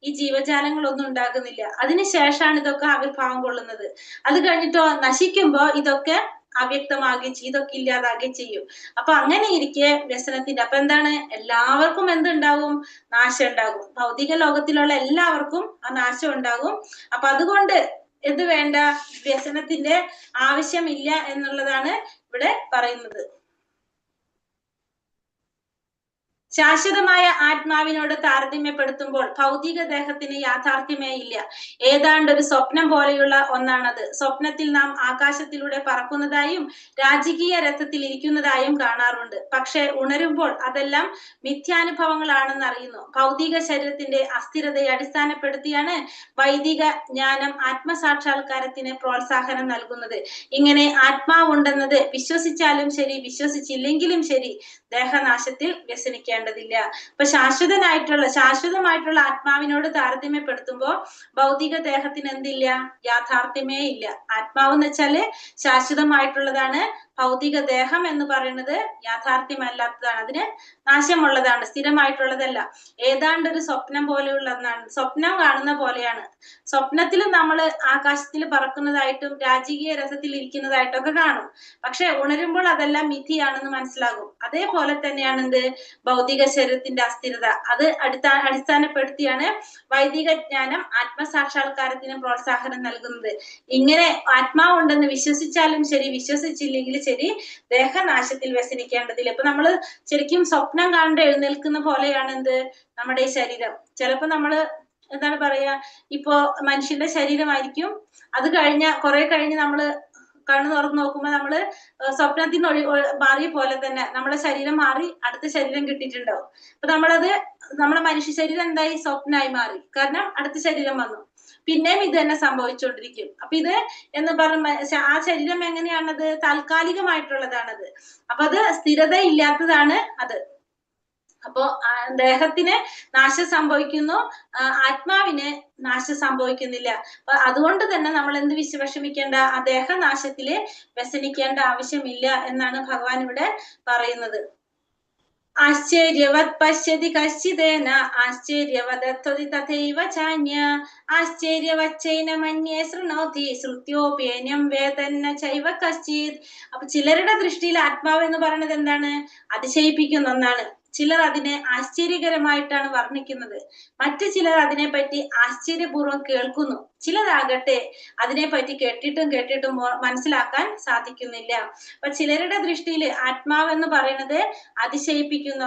ഈ ജീവജാലങ്ങളൊന്നും ഉണ്ടാകുന്നില്ല. അതിനുശേഷമാണ് ഇതൊക്കെ ആവിർഭാവം കൊള്ളുന്നത്. അത് കഴിഞ്ഞിട്ടോ നശിക്കുമ്പോ ഇതൊക്കെ അവ്യക്തമാകുകയും ചെയ്യും, ഇതൊക്കെ ഇല്ലാതാകുകയും ചെയ്യും. അപ്പൊ അങ്ങനെ ഇരിക്കെ വ്യസനത്തിന്റെ, അപ്പൊ എന്താണ്? എല്ലാവർക്കും എന്തുണ്ടാവും? നാശം ഉണ്ടാകും. ഭൗതിക ലോകത്തിലുള്ള എല്ലാവർക്കും ആ നാശം ഉണ്ടാകും. അപ്പൊ അതുകൊണ്ട് എന്ത് വേണ്ട? വ്യസനത്തിന്റെ ആവശ്യമില്ല എന്നുള്ളതാണ് ഇവിടെ പറയുന്നത്. ശാശ്വതമായ ആത്മാവിനോട് താരതമ്യപ്പെടുത്തുമ്പോൾ ഭൗതിക ദേഹത്തിന് യാഥാർത്ഥ്യമേ ഇല്ല. ഏതാണ്ട് ഒരു സ്വപ്നം പോലെയുള്ള ഒന്നാണത്. സ്വപ്നത്തിൽ നാം ആകാശത്തിലൂടെ പറക്കുന്നതായും രാജകീയ രഥത്തിൽ ഇരിക്കുന്നതായും കാണാറുണ്ട്. പക്ഷെ ഉണരുമ്പോൾ അതെല്ലാം മിഥ്യാനുഭവങ്ങളാണെന്ന് അറിയുന്നു. ഭൗതിക ശരീരത്തിന്റെ അസ്ഥിരതയെ അടിസ്ഥാനപ്പെടുത്തിയാണ് വൈദിക ജ്ഞാനം ആത്മസാക്ഷാത്കാരത്തിന് പ്രോത്സാഹനം നൽകുന്നത്. ഇങ്ങനെ ആത്മാവുണ്ടെന്നത് വിശ്വസിച്ചാലും ശരി, വിശ്വസിച്ചില്ലെങ്കിലും ശരി, ദേഹനാശത്തിൽ വ്യസനിക്കേണ്ടതില്ല. അപ്പൊ ശാശ്വതമായിട്ടുള്ള ആത്മാവിനോട് താരതമ്യപ്പെടുത്തുമ്പോ ഭൗതിക ദേഹത്തിന് എന്തില്ല? യാഥാർത്ഥ്യമേ ഇല്ല. ആത്മാവ് എന്ന് വെച്ചാല് ശാശ്വതമായിട്ടുള്ളതാണ്. ഭൗതിക ദേഹം എന്ന് പറയുന്നത് യാഥാർത്ഥ്യമല്ലാത്തതാണ്, അതിന് നാശമുള്ളതാണ്, സ്ഥിരമായിട്ടുള്ളതല്ല. ഏതാണ്ട് ഒരു സ്വപ്നം പോലെയുള്ള ഒന്നാണ്. സ്വപ്നം കാണുന്ന പോലെയാണ്. സ്വപ്നത്തിൽ നമ്മൾ ആകാശത്തിൽ പറക്കുന്നതായിട്ടും രാജകീയ രഥത്തിൽ ഇരിക്കുന്നതായിട്ടും ഒക്കെ കാണും. പക്ഷെ ഉണരുമ്പോൾ അതെല്ലാം മിഥിയാണെന്ന് മനസ്സിലാകും. അതേപോലെ തന്നെയാണ് എന്ത്? ഭൗതിക ശരീരത്തിന്റെ അസ്ഥിരത. അത് അടിസ്ഥാനപ്പെടുത്തിയാണ് വൈദിക ജ്ഞാനം ആത്മസാക്ഷാത്കാരത്തിന് പ്രോത്സാഹനം നൽകുന്നത്. ഇങ്ങനെ ആത്മാവുണ്ടെന്ന് വിശ്വസിച്ചാലും ശരി, വിശ്വസിച്ചില്ലെങ്കിലും ശരി, ദേഹനാശത്തിൽ വ്യസനിക്കേണ്ടതില്ല. ഇപ്പൊ നമ്മള് ശരിക്കും സ്വപ്നം കണ്ട് എഴുന്നേൽക്കുന്ന പോലെയാണ് എന്ത്? നമ്മുടെ ഈ ശരീരം. ചിലപ്പോ നമ്മള് എന്താണ് പറയാ, ഇപ്പോ മനുഷ്യന്റെ ശരീരമായിരിക്കും, അത് കുറെ കഴിഞ്ഞ് നമ്മള് കണ്ണു തുറന്ന് നോക്കുമ്പോ നമ്മള് സ്വപ്നത്തിന് മാറിയ പോലെ തന്നെ നമ്മളെ ശരീരം മാറി അടുത്ത ശരീരം കിട്ടിയിട്ടുണ്ടാവും. അപ്പൊ നമ്മളെ മനുഷ്യ ശരീരം എന്തായി? സ്വപ്നമായി മാറി. കാരണം അടുത്ത ശരീരം വന്നു. പിന്നെയും ഇത് തന്നെ സംഭവിച്ചുകൊണ്ടിരിക്കും. അപ്പൊ ഇത് എന്ന് പറയുമ്പോ ആ ശരീരം എങ്ങനെയാണത്? താൽക്കാലികമായിട്ടുള്ളതാണത്. അപ്പൊ അത് സ്ഥിരത ഇല്ലാത്തതാണ് അത്. അപ്പോ ദേഹത്തിന് നാശം സംഭവിക്കുന്നു, ആത്മാവിന് നാശം സംഭവിക്കുന്നില്ല. അപ്പൊ അതുകൊണ്ട് തന്നെ നമ്മൾ എന്ത് വിഷമിക്കേണ്ട? ആ ദേഹനാശത്തില് വ്യസനിക്കേണ്ട ആവശ്യമില്ല എന്നാണ് ഭഗവാൻ ഇവിടെ പറയുന്നത്. ആശ്ചര്യവത് പശ്യതി കശ്ചിദേന ആശ്ചര്യവദത്വതി തഥൈവ ചാന്യ ആശ്ചര്യവച്ചൈനമന്യേ ശൃണോതി ശ്രുത്യോപ്യേനം വേദന്ന ചൈവ കശ്ചിത്. അപ്പൊ ചിലരുടെ ദൃഷ്ടിയിൽ ആത്മാവ് എന്ന് പറയുന്നത് എന്താണ്? അതിശയിപ്പിക്കുന്ന ഒന്നാണ്. ചിലർ അതിനെ ആശ്ചര്യകരമായിട്ടാണ് വർണ്ണിക്കുന്നത്. മറ്റു ചിലർ അതിനെപ്പറ്റി ആശ്ചര്യപൂർവ്വം കേൾക്കുന്നു. ചിലരാകട്ടെ അതിനെപ്പറ്റി കേട്ടിട്ടും മനസ്സിലാക്കാൻ സാധിക്കുന്നില്ല. അപ്പൊ ചിലരുടെ ദൃഷ്ടിയിൽ ആത്മാവ് എന്ന് പറയുന്നത് അതിശയിപ്പിക്കുന്ന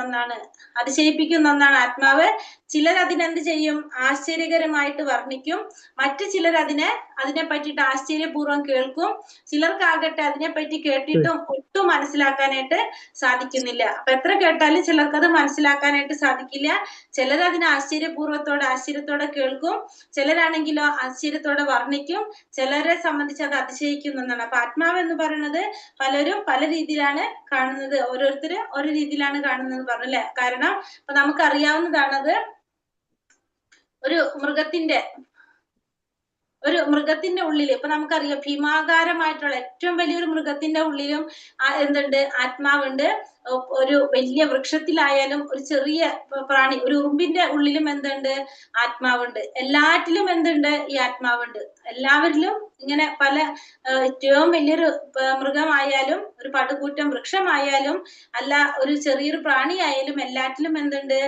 ഒന്നാണ് ആത്മാവ്. ചിലർ അതിനെന്ത് ചെയ്യും? ആശ്ചര്യകരമായിട്ട് വർണ്ണിക്കും. മറ്റു ചിലർ അതിനെ പറ്റിയിട്ട് ആശ്ചര്യപൂർവ്വം കേൾക്കും. ചിലർക്കാകട്ടെ അതിനെപ്പറ്റി കേട്ടിട്ടും ഒട്ടും മനസ്സിലാക്കാനായിട്ട് സാധിക്കുന്നില്ല. അപ്പൊ എത്ര കേട്ടാലും ചിലർക്ക് അത് മനസ്സിലാക്കാനായിട്ട് സാധിക്കില്ല. ചിലർ അതിനെ ആശ്ചര്യത്തോടെ കേൾക്കും, ചിലരാണെങ്കിലോ ആശ്ചര്യത്തോടെ വർണ്ണിക്കും, ചിലരെ സംബന്ധിച്ച് അത് അതിശയിക്കുന്നതാണ്. അപ്പൊ ആത്മാവ് എന്ന് പറയുന്നത് പലരും പല രീതിയിലാണ് കാണുന്നത്, ഓരോരുത്തരും ഓരോ രീതിയിലാണ് കാണുന്നത് പറഞ്ഞു അല്ലെ. കാരണം ഇപ്പൊ നമുക്കറിയാവുന്നതാണത്, ഒരു മൃഗത്തിന്റെ ഉള്ളില് ഇപ്പൊ നമുക്കറിയാം ഭീമാകാരമായിട്ടുള്ള ഏറ്റവും വലിയൊരു മൃഗത്തിന്റെ ഉള്ളിലും എന്തുണ്ട്? ആത്മാവുണ്ട്. ഒരു വലിയ വൃക്ഷത്തിലായാലും ഒരു ചെറിയ പ്രാണി, ഒരു ഉറുമ്പിന്റെ ഉള്ളിലും എന്തുണ്ട്? ആത്മാവുണ്ട്. എല്ലാറ്റിലും എന്തുണ്ട്? ഈ ആത്മാവുണ്ട്. എല്ലാവരിലും ഇങ്ങനെ പല ഏറ്റവും വലിയൊരു മൃഗമായാലും ഒരു പടുകൂറ്റം വൃക്ഷമായാലും അല്ല ഒരു ചെറിയൊരു പ്രാണിയായാലും എല്ലാറ്റിലും എന്തുണ്ട്?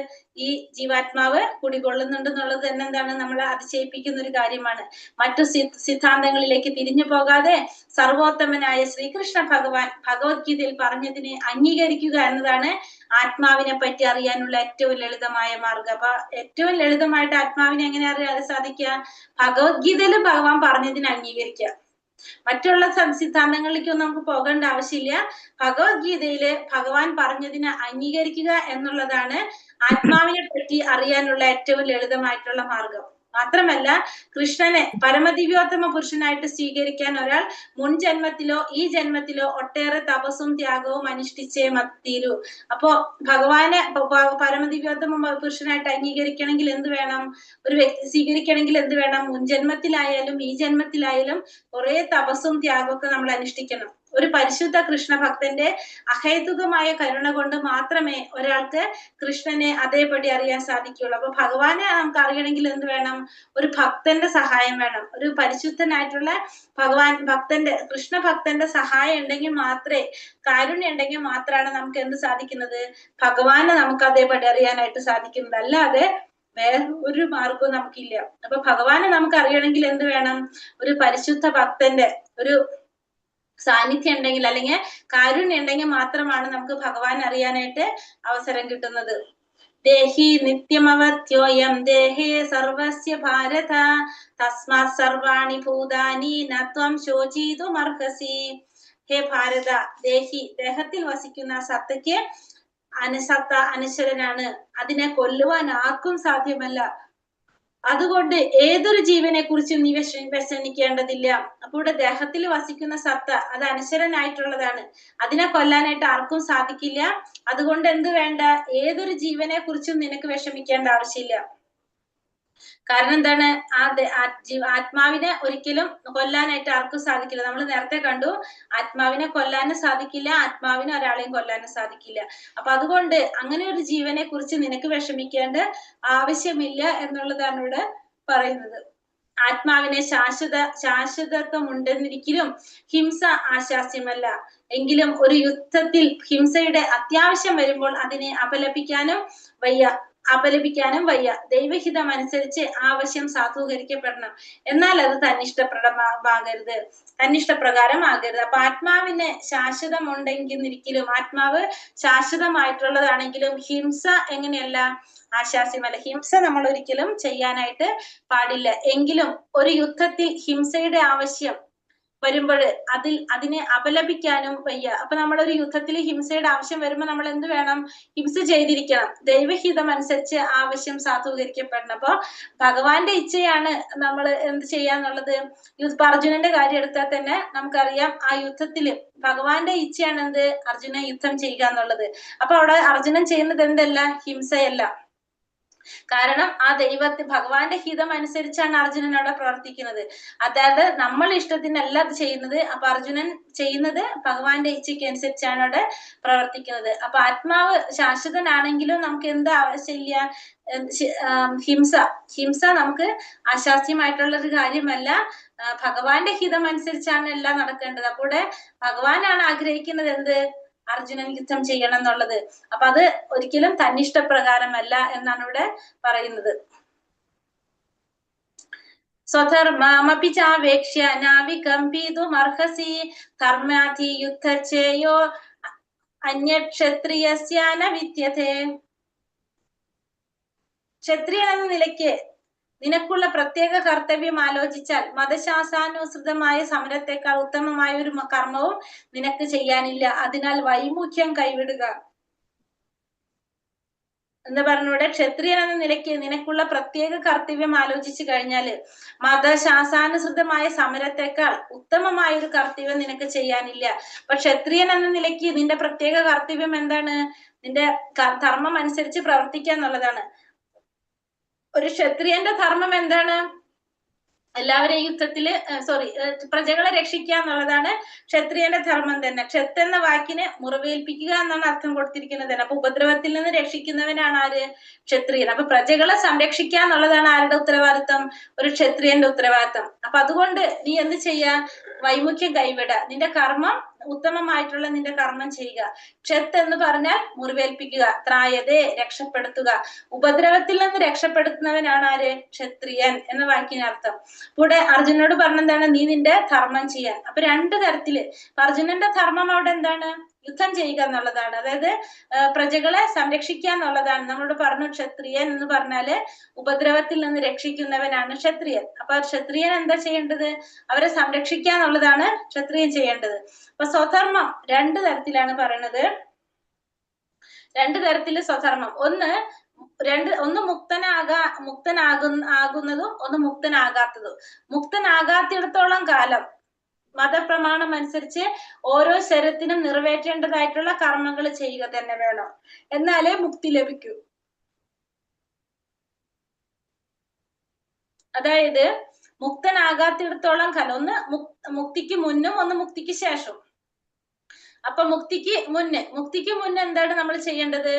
ഈ ജീവാത്മാവ് കുടികൊള്ളുന്നുണ്ട് എന്നുള്ളത് തന്നെ എന്താണ്? നമ്മളെ അതിശയിപ്പിക്കുന്ന ഒരു കാര്യമാണ്. മറ്റു സിദ്ധാന്തങ്ങളിലേക്ക് തിരിഞ്ഞു പോകാതെ സർവോത്തമനായ ശ്രീകൃഷ്ണ ഭഗവാൻ ഭഗവത്ഗീതയിൽ പറഞ്ഞതിനെ അംഗീകരിക്കുക എന്നതാണ് ആത്മാവിനെ പറ്റി അറിയാനുള്ള ഏറ്റവും ലളിതമായ മാർഗം. അപ്പൊ ഏറ്റവും ലളിതമായിട്ട് ആത്മാവിനെ എങ്ങനെ അറിയാൻ സാധിക്കുക? ഭഗവത്ഗീതയിൽ ഭഗവാൻ പറഞ്ഞതിനെ അംഗീകരിക്കുക. മറ്റുള്ള സിദ്ധാന്തങ്ങളിലേക്കൊന്നും നമുക്ക് പോകേണ്ട ആവശ്യമില്ല. ഭഗവത്ഗീതയില് ഭഗവാൻ പറഞ്ഞതിനെ അംഗീകരിക്കുക എന്നുള്ളതാണ് ആത്മാവിനെ പറ്റി അറിയാനുള്ള ഏറ്റവും ലളിതമായിട്ടുള്ള മാർഗം. മാത്രമല്ല കൃഷ്ണനെ പരമദിവ്യോത്തമ പുരുഷനായിട്ട് സ്വീകരിക്കാൻ ഒരാൾ മുൻ ജന്മത്തിലോ ഈ ജന്മത്തിലോ ഒട്ടേറെ തപസ്സും ത്യാഗവും അനുഷ്ഠിച്ചേ തീരൂ. അപ്പോ ഭഗവാനെ പരമദിവ്യോത്തമ പുരുഷനായിട്ട് അംഗീകരിക്കണമെങ്കിൽ എന്ത് വേണം? ഒരു വ്യക്തി സ്വീകരിക്കണമെങ്കിൽ എന്ത് വേണം? മുൻ ജന്മത്തിലായാലും ഈ ജന്മത്തിലായാലും കുറെ തപസ്സും ത്യാഗമൊക്കെ നമ്മൾ അനുഷ്ഠിക്കണം. ഒരു പരിശുദ്ധ കൃഷ്ണ ഭക്തന്റെ അഹേതുകമായ കരുണ കൊണ്ട് മാത്രമേ ഒരാൾക്ക് കൃഷ്ണനെ അതേപടി അറിയാൻ സാധിക്കുകയുള്ളൂ. അപ്പൊ ഭഗവാനെ നമുക്ക് അറിയണമെങ്കിൽ എന്ത് വേണം? ഒരു ഭക്തന്റെ സഹായം വേണം. ഒരു പരിശുദ്ധനായിട്ടുള്ള കൃഷ്ണ ഭക്തന്റെ സഹായം ഉണ്ടെങ്കിൽ മാത്രമേ, കാരുണ്യം ഉണ്ടെങ്കിൽ മാത്രമാണ് നമുക്ക് എന്ത് സാധിക്കുന്നത്? ഭഗവാനെ നമുക്ക് അതേപടി അറിയാനായിട്ട് സാധിക്കുന്നത്. അല്ലാതെ വേറെ ഒരു മാർഗവും നമുക്കില്ല. അപ്പൊ ഭഗവാനെ നമുക്ക് അറിയണമെങ്കിൽ എന്ത് വേണം? ഒരു പരിശുദ്ധ ഭക്തന്റെ ഒരു സാന്നിധ്യം ഉണ്ടെങ്കിൽ അല്ലെങ്കിൽ കാരുണ്യം ഉണ്ടെങ്കിൽ മാത്രമാണ് നമുക്ക് ഭഗവാൻ അറിയാനായിട്ട് അവസരം കിട്ടുന്നത്. ദേഹി നിത്യമവത്യോയം ദേഹേ സർവസ്യ ഭാരത തസ്മാത് സർവാണി ഭൂതാനി നത്വം ശോചിതുമർഹസി. ഹേ ഭാരത, ദേഹത്തിൽ വസിക്കുന്ന സത്തയ്ക്ക് അനശ്വരനാണ്. അതിനെ കൊല്ലുവാൻ ആർക്കും സാധ്യമല്ല. അതുകൊണ്ട് ഏതൊരു ജീവനെ കുറിച്ചും നീ വ്യസനിക്കേണ്ടതില്ല. അപ്പൊ ഇവിടെ ദേഹത്തിൽ വസിക്കുന്ന സത്ത അത് അനശ്വരനായിട്ടുള്ളതാണ്. അതിനെ കൊല്ലാനായിട്ട് ആർക്കും സാധിക്കില്ല. അതുകൊണ്ട് എന്ത് വേണ്ട? ഏതൊരു ജീവനെ കുറിച്ചും നിനക്ക് വിഷമിക്കേണ്ട ആവശ്യമില്ല. കാരണം എന്താണ്? ആത്മാവിനെ ഒരിക്കലും കൊല്ലാനായിട്ട് ആർക്കും സാധിക്കില്ല. നമ്മൾ നേരത്തെ കണ്ടു, ആത്മാവിനെ കൊല്ലാനും സാധിക്കില്ല, ആത്മാവിനെ ഒരാളെയും കൊല്ലാനും സാധിക്കില്ല. അപ്പൊ അതുകൊണ്ട് അങ്ങനെ ഒരു ജീവനെ കുറിച്ച് നിനക്ക് വിഷമിക്കേണ്ട ആവശ്യമില്ല എന്നുള്ളതാണ് ഇവിടെ പറയുന്നത്. ആത്മാവിനെ ശാശ്വതത്വം ഉണ്ടെന്നിരിക്കലും ഹിംസ ആശാസ്യമല്ല. എങ്കിലും ഒരു യുദ്ധത്തിൽ ഹിംസയുടെ അത്യാവശ്യം വരുമ്പോൾ അതിനെ അപലപിക്കാനും വയ്യ. ദൈവഹിതം അനുസരിച്ച് ആവശ്യം സാധൂകരിക്കപ്പെടണം. എന്നാൽ അത് തന്നിഷ്ടപ്രകാരം ആകരുത്. അപ്പൊ ആത്മാവിന് ശാശ്വതം ഉണ്ടെന്നിരിക്കലും, ആത്മാവ് ശാശ്വതമായിട്ടുള്ളതാണെങ്കിലും ഹിംസ എങ്ങനെയല്ല? ആശാസ്യമല്ല. ഹിംസ നമ്മൾ ഒരിക്കലും ചെയ്യാനായിട്ട് പാടില്ല. എങ്കിലും ഒരു യുദ്ധത്തിൽ ഹിംസയുടെ ആവശ്യം വരുമ്പോൾ അതിനെ അപലപിക്കാനും വയ്യ. അപ്പൊ നമ്മളൊരു യുദ്ധത്തിൽ ഹിംസയുടെ ആവശ്യം വരുമ്പോൾ നമ്മൾ എന്ത് വേണം? ഹിംസ ചെയ്തിരിക്കണം. ദൈവഹിതം അനുസരിച്ച് ആവശ്യം സാധൂകരിക്കപ്പെടണം. അപ്പൊ ഭഗവാന്റെ ഇച്ഛയാണ് നമ്മൾ എന്ത് ചെയ്യാന്നുള്ളത്. അർജുനന്റെ കാര്യം എടുത്താൽ തന്നെ നമുക്കറിയാം, ആ യുദ്ധത്തില് ഭഗവാന്റെ ഇച്ഛയാണ് എന്ത്? അർജുന യുദ്ധം ചെയ്യുക എന്നുള്ളത്. അപ്പൊ അവിടെ അർജുനൻ ചെയ്യുന്നത് എന്തല്ല? ഹിംസയല്ല. കാരണം ആ ഭഗവാന്റെ ഹിതം അനുസരിച്ചാണ് അർജുനൻ അവിടെ പ്രവർത്തിക്കുന്നത്. അതായത് നമ്മൾ ഇഷ്ടത്തിനല്ല അത് ചെയ്യുന്നത്. അപ്പൊ അർജുനൻ ചെയ്യുന്നത് ഭഗവാന്റെ ഇച്ഛയ്ക്ക് അനുസരിച്ചാണ് അവിടെ പ്രവർത്തിക്കുന്നത്. അപ്പൊ ആത്മാവ് ശാശ്വതനാണെങ്കിലും നമുക്ക് എന്ത് ആവശ്യമില്ല? ഹിംസ നമുക്ക് അശാസ്യമായിട്ടുള്ള ഒരു കാര്യമല്ല. ഭഗവാന്റെ ഹിതം അനുസരിച്ചാണ് എല്ലാം നടക്കേണ്ടത്. അപ്പോൾ ഭഗവാനാണ് ആഗ്രഹിക്കുന്നത് എന്ത്? അർജുനൻ യുദ്ധം ചെയ്യണം എന്നുള്ളത്. അപ്പൊ അത് ഒരിക്കലും തന്നിഷ്ടപ്രകാരമല്ല എന്നാണ് ഇവിടെ പറയുന്നത്. സ്വധർമ്മമപി ചാവേക്ഷ്യ നാവികമ്പീതുമർഹസി ധർമ്മാധി യുദ്ധചേയോ അന്യക്ഷത്രിയസ്യാന വിദ്യതേ. ക്ഷത്രിയൻ എന്ന നിലയ്ക്ക് നിനക്കുള്ള പ്രത്യേക കർത്തവ്യം ആലോചിച്ചാൽ മതശാസ്ത്രാനുസൃതമായ സമരത്തെക്കാൾ ഉത്തമമായ ഒരു കർമ്മവും നിനക്ക് ചെയ്യാനില്ല. അതിനാൽ വൈമുഖ്യം കൈവിടുക. എന്ന് പറഞ്ഞൂടെ, ക്ഷത്രിയൻ എന്ന നിലയ്ക്ക് നിനക്കുള്ള പ്രത്യേക കർത്തവ്യം ആലോചിച്ചു കഴിഞ്ഞാല് മതശാസ്ത്രാനുസൃതമായ സമരത്തെക്കാൾ ഉത്തമമായ ഒരു കർത്തവ്യം നിനക്ക് ചെയ്യാനില്ല. അപ്പൊ ക്ഷത്രിയൻ എന്ന നിലയ്ക്ക് നിന്റെ പ്രത്യേക കർത്തവ്യം എന്താണ്? നിന്റെ ധർമ്മം അനുസരിച്ച് പ്രവർത്തിക്കുക എന്നുള്ളതാണ്. ഒരു ക്ഷത്രിയന്റെ ധർമ്മം എന്താണ്? എല്ലാവരെയും യുദ്ധത്തില് പ്രജകളെ രക്ഷിക്കുക എന്നുള്ളതാണ് ക്ഷത്രിയന്റെ ധർമ്മം തന്നെ. ക്ഷത്ത് എന്ന വാക്കിന് മുറിവേൽപ്പിക്കുക എന്നാണ് അർത്ഥം കൊടുത്തിരിക്കുന്നത് തന്നെ. അപ്പൊ ഉപദ്രവത്തിൽ നിന്ന് രക്ഷിക്കുന്നവനാണ് ആര്? ക്ഷത്രിയൻ. അപ്പൊ പ്രജകളെ സംരക്ഷിക്കുക എന്നുള്ളതാണ് ആരുടെ ഉത്തരവാദിത്വം? ഒരു ക്ഷത്രിയന്റെ ഉത്തരവാദിത്വം. അപ്പൊ അതുകൊണ്ട് നീ എന്ത് ചെയ്യാ? വൈമുഖ്യം കൈവിട, നിന്റെ കർമ്മം ഉത്തമമായിട്ടുള്ള നിന്റെ കർമ്മം ചെയ്യുക. ക്ഷത്ത് എന്ന് പറഞ്ഞാൽ മുറിവേൽപ്പിക്കുക, ത്രായതേ രക്ഷപ്പെടുത്തുക. ഉപദ്രവത്തിൽ നിന്ന് രക്ഷപ്പെടുത്തുന്നവനാണ് ആര്? ക്ഷത്രിയൻ എന്ന വാക്കിനർത്ഥം. ഇവിടെ അർജുനോട് പറഞ്ഞെന്താണ്? നീ നിന്റെ ധർമ്മം ചെയ്യാൻ. അപ്പൊ രണ്ട് തരത്തില് അർജുനന്റെ ധർമ്മം അവിടെ എന്താണ്? യുദ്ധം ചെയ്യുക എന്നുള്ളതാണ്. അതായത് പ്രജകളെ സംരക്ഷിക്കുക എന്നുള്ളതാണ്. നമ്മളോട് പറഞ്ഞു ക്ഷത്രിയൻ എന്ന് പറഞ്ഞാല് ഉപദ്രവത്തിൽ നിന്ന് രക്ഷിക്കുന്നവനാണ് ക്ഷത്രിയൻ. അപ്പൊ ക്ഷത്രിയൻ എന്താ ചെയ്യേണ്ടത്? അവരെ സംരക്ഷിക്കുക എന്നുള്ളതാണ് ക്ഷത്രിയൻ ചെയ്യേണ്ടത്. അപ്പൊ സ്വധർമ്മം രണ്ട് തരത്തിലാണ് പറയുന്നത്. രണ്ട് തരത്തില് സ്വധർമ്മം. ഒന്ന് മുക്തനാകുന്നതും ഒന്ന് മുക്തനാകാത്തതും. മുക്തനാകാത്തിടത്തോളം കാലം മതപ്രമാണം അനുസരിച്ച് ഓരോ ശരീരത്തിനും നിറവേറ്റേണ്ടതായിട്ടുള്ള കർമ്മങ്ങൾ ചെയ്യുക തന്നെ വേണം, എന്നാലേ മുക്തി ലഭിക്കൂ. അതായത് മുക്തനാകാത്തിടത്തോളം കാലം, ഒന്ന് മുക്തിക്ക് മുന്നും ഒന്ന് മുക്തിക്ക് ശേഷം. അപ്പൊ മുക്തിക്ക് മുന്നേ എന്താണ് നമ്മൾ ചെയ്യേണ്ടത്?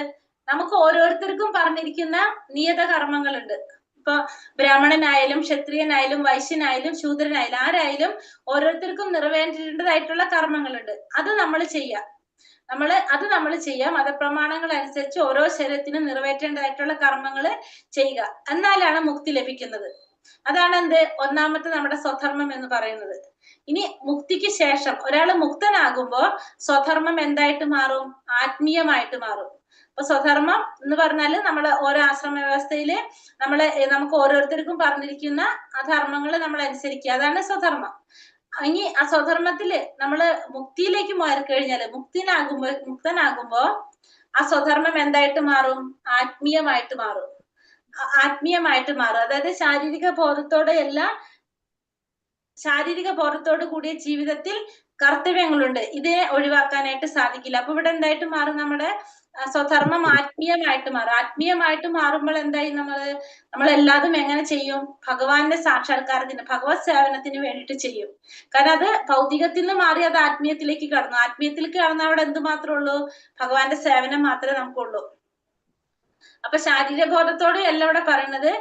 നമുക്ക് ഓരോരുത്തർക്കും പറഞ്ഞിരിക്കുന്ന നിയത കർമ്മങ്ങളുണ്ട്. ഇപ്പൊ ബ്രാഹ്മണനായാലും ക്ഷത്രിയനായാലും വൈശ്യനായാലും ശൂദ്രനായാലും ആരായാലും ഓരോരുത്തർക്കും നിറവേറ്റേണ്ടതായിട്ടുള്ള കർമ്മങ്ങളുണ്ട്. അത് നമ്മൾ ചെയ്യാം. നമ്മൾ ചെയ്യാം. മതപ്രമാണങ്ങൾ അനുസരിച്ച് ഓരോ ശരീരത്തിനും നിറവേറ്റേണ്ടതായിട്ടുള്ള കർമ്മങ്ങൾ ചെയ്യുക, എന്നാലാണ് മുക്തി ലഭിക്കുന്നത്. അതാണ് എന്ത്? ഒന്നാമത്തെ നമ്മുടെ സ്വധർമ്മം എന്ന് പറയുന്നത്. ഇനി മുക്തിക്ക് ശേഷം ഒരാൾ മുക്തനാകുമ്പോ സ്വധർമ്മം എന്തായിട്ട് മാറും? ആത്മീയമായിട്ട് മാറും. അപ്പൊ സ്വധർമ്മം എന്ന് പറഞ്ഞാല് നമ്മള് ഓരോ ആശ്രമ വ്യവസ്ഥയില് നമുക്ക് ഓരോരുത്തർക്കും പറഞ്ഞിരിക്കുന്ന ആ ധർമ്മങ്ങൾ നമ്മൾ അനുസരിക്കുക, അതാണ് സ്വധർമ്മം. ഇനി ആ സ്വധർമ്മത്തില് നമ്മള് മുക്തിയിലേക്ക് മാറിക്കഴിഞ്ഞാല് മുക്തനാകുമ്പോ ആ സ്വധർമ്മം എന്തായിട്ട് മാറും? ആത്മീയമായിട്ട് മാറും. അതായത് ശാരീരിക ബോധത്തോട് കൂടിയ ജീവിതത്തിൽ കർത്തവ്യങ്ങളുണ്ട്, ഇതിനെ ഒഴിവാക്കാനായിട്ട് സാധിക്കില്ല. അപ്പൊ ഇവിടെ എന്തായിട്ട് മാറും? നമ്മുടെ സ്വധർമ്മം ആത്മീയമായിട്ട് മാറുമ്പോൾ എന്തായി? നമ്മളെല്ലാതും എങ്ങനെ ചെയ്യും? ഭഗവാന്റെ സാക്ഷാത്കാരത്തിന്, ഭഗവത് സേവനത്തിന് വേണ്ടിയിട്ട് ചെയ്യും. കാരണം അത് ഭൗതികത്തിൽ നിന്ന് മാറി അത് ആത്മീയത്തിലേക്ക് കടന്നു. ആത്മീയത്തിലേക്ക് കടന്ന അവിടെ എന്ത് മാത്രമേ ഉള്ളൂ? ഭഗവാന്റെ സേവനം മാത്രമേ നമുക്കുള്ളൂ. അപ്പൊ ശാരീരബോധത്തോട് അല്ല ഇവിടെ പറയണത്.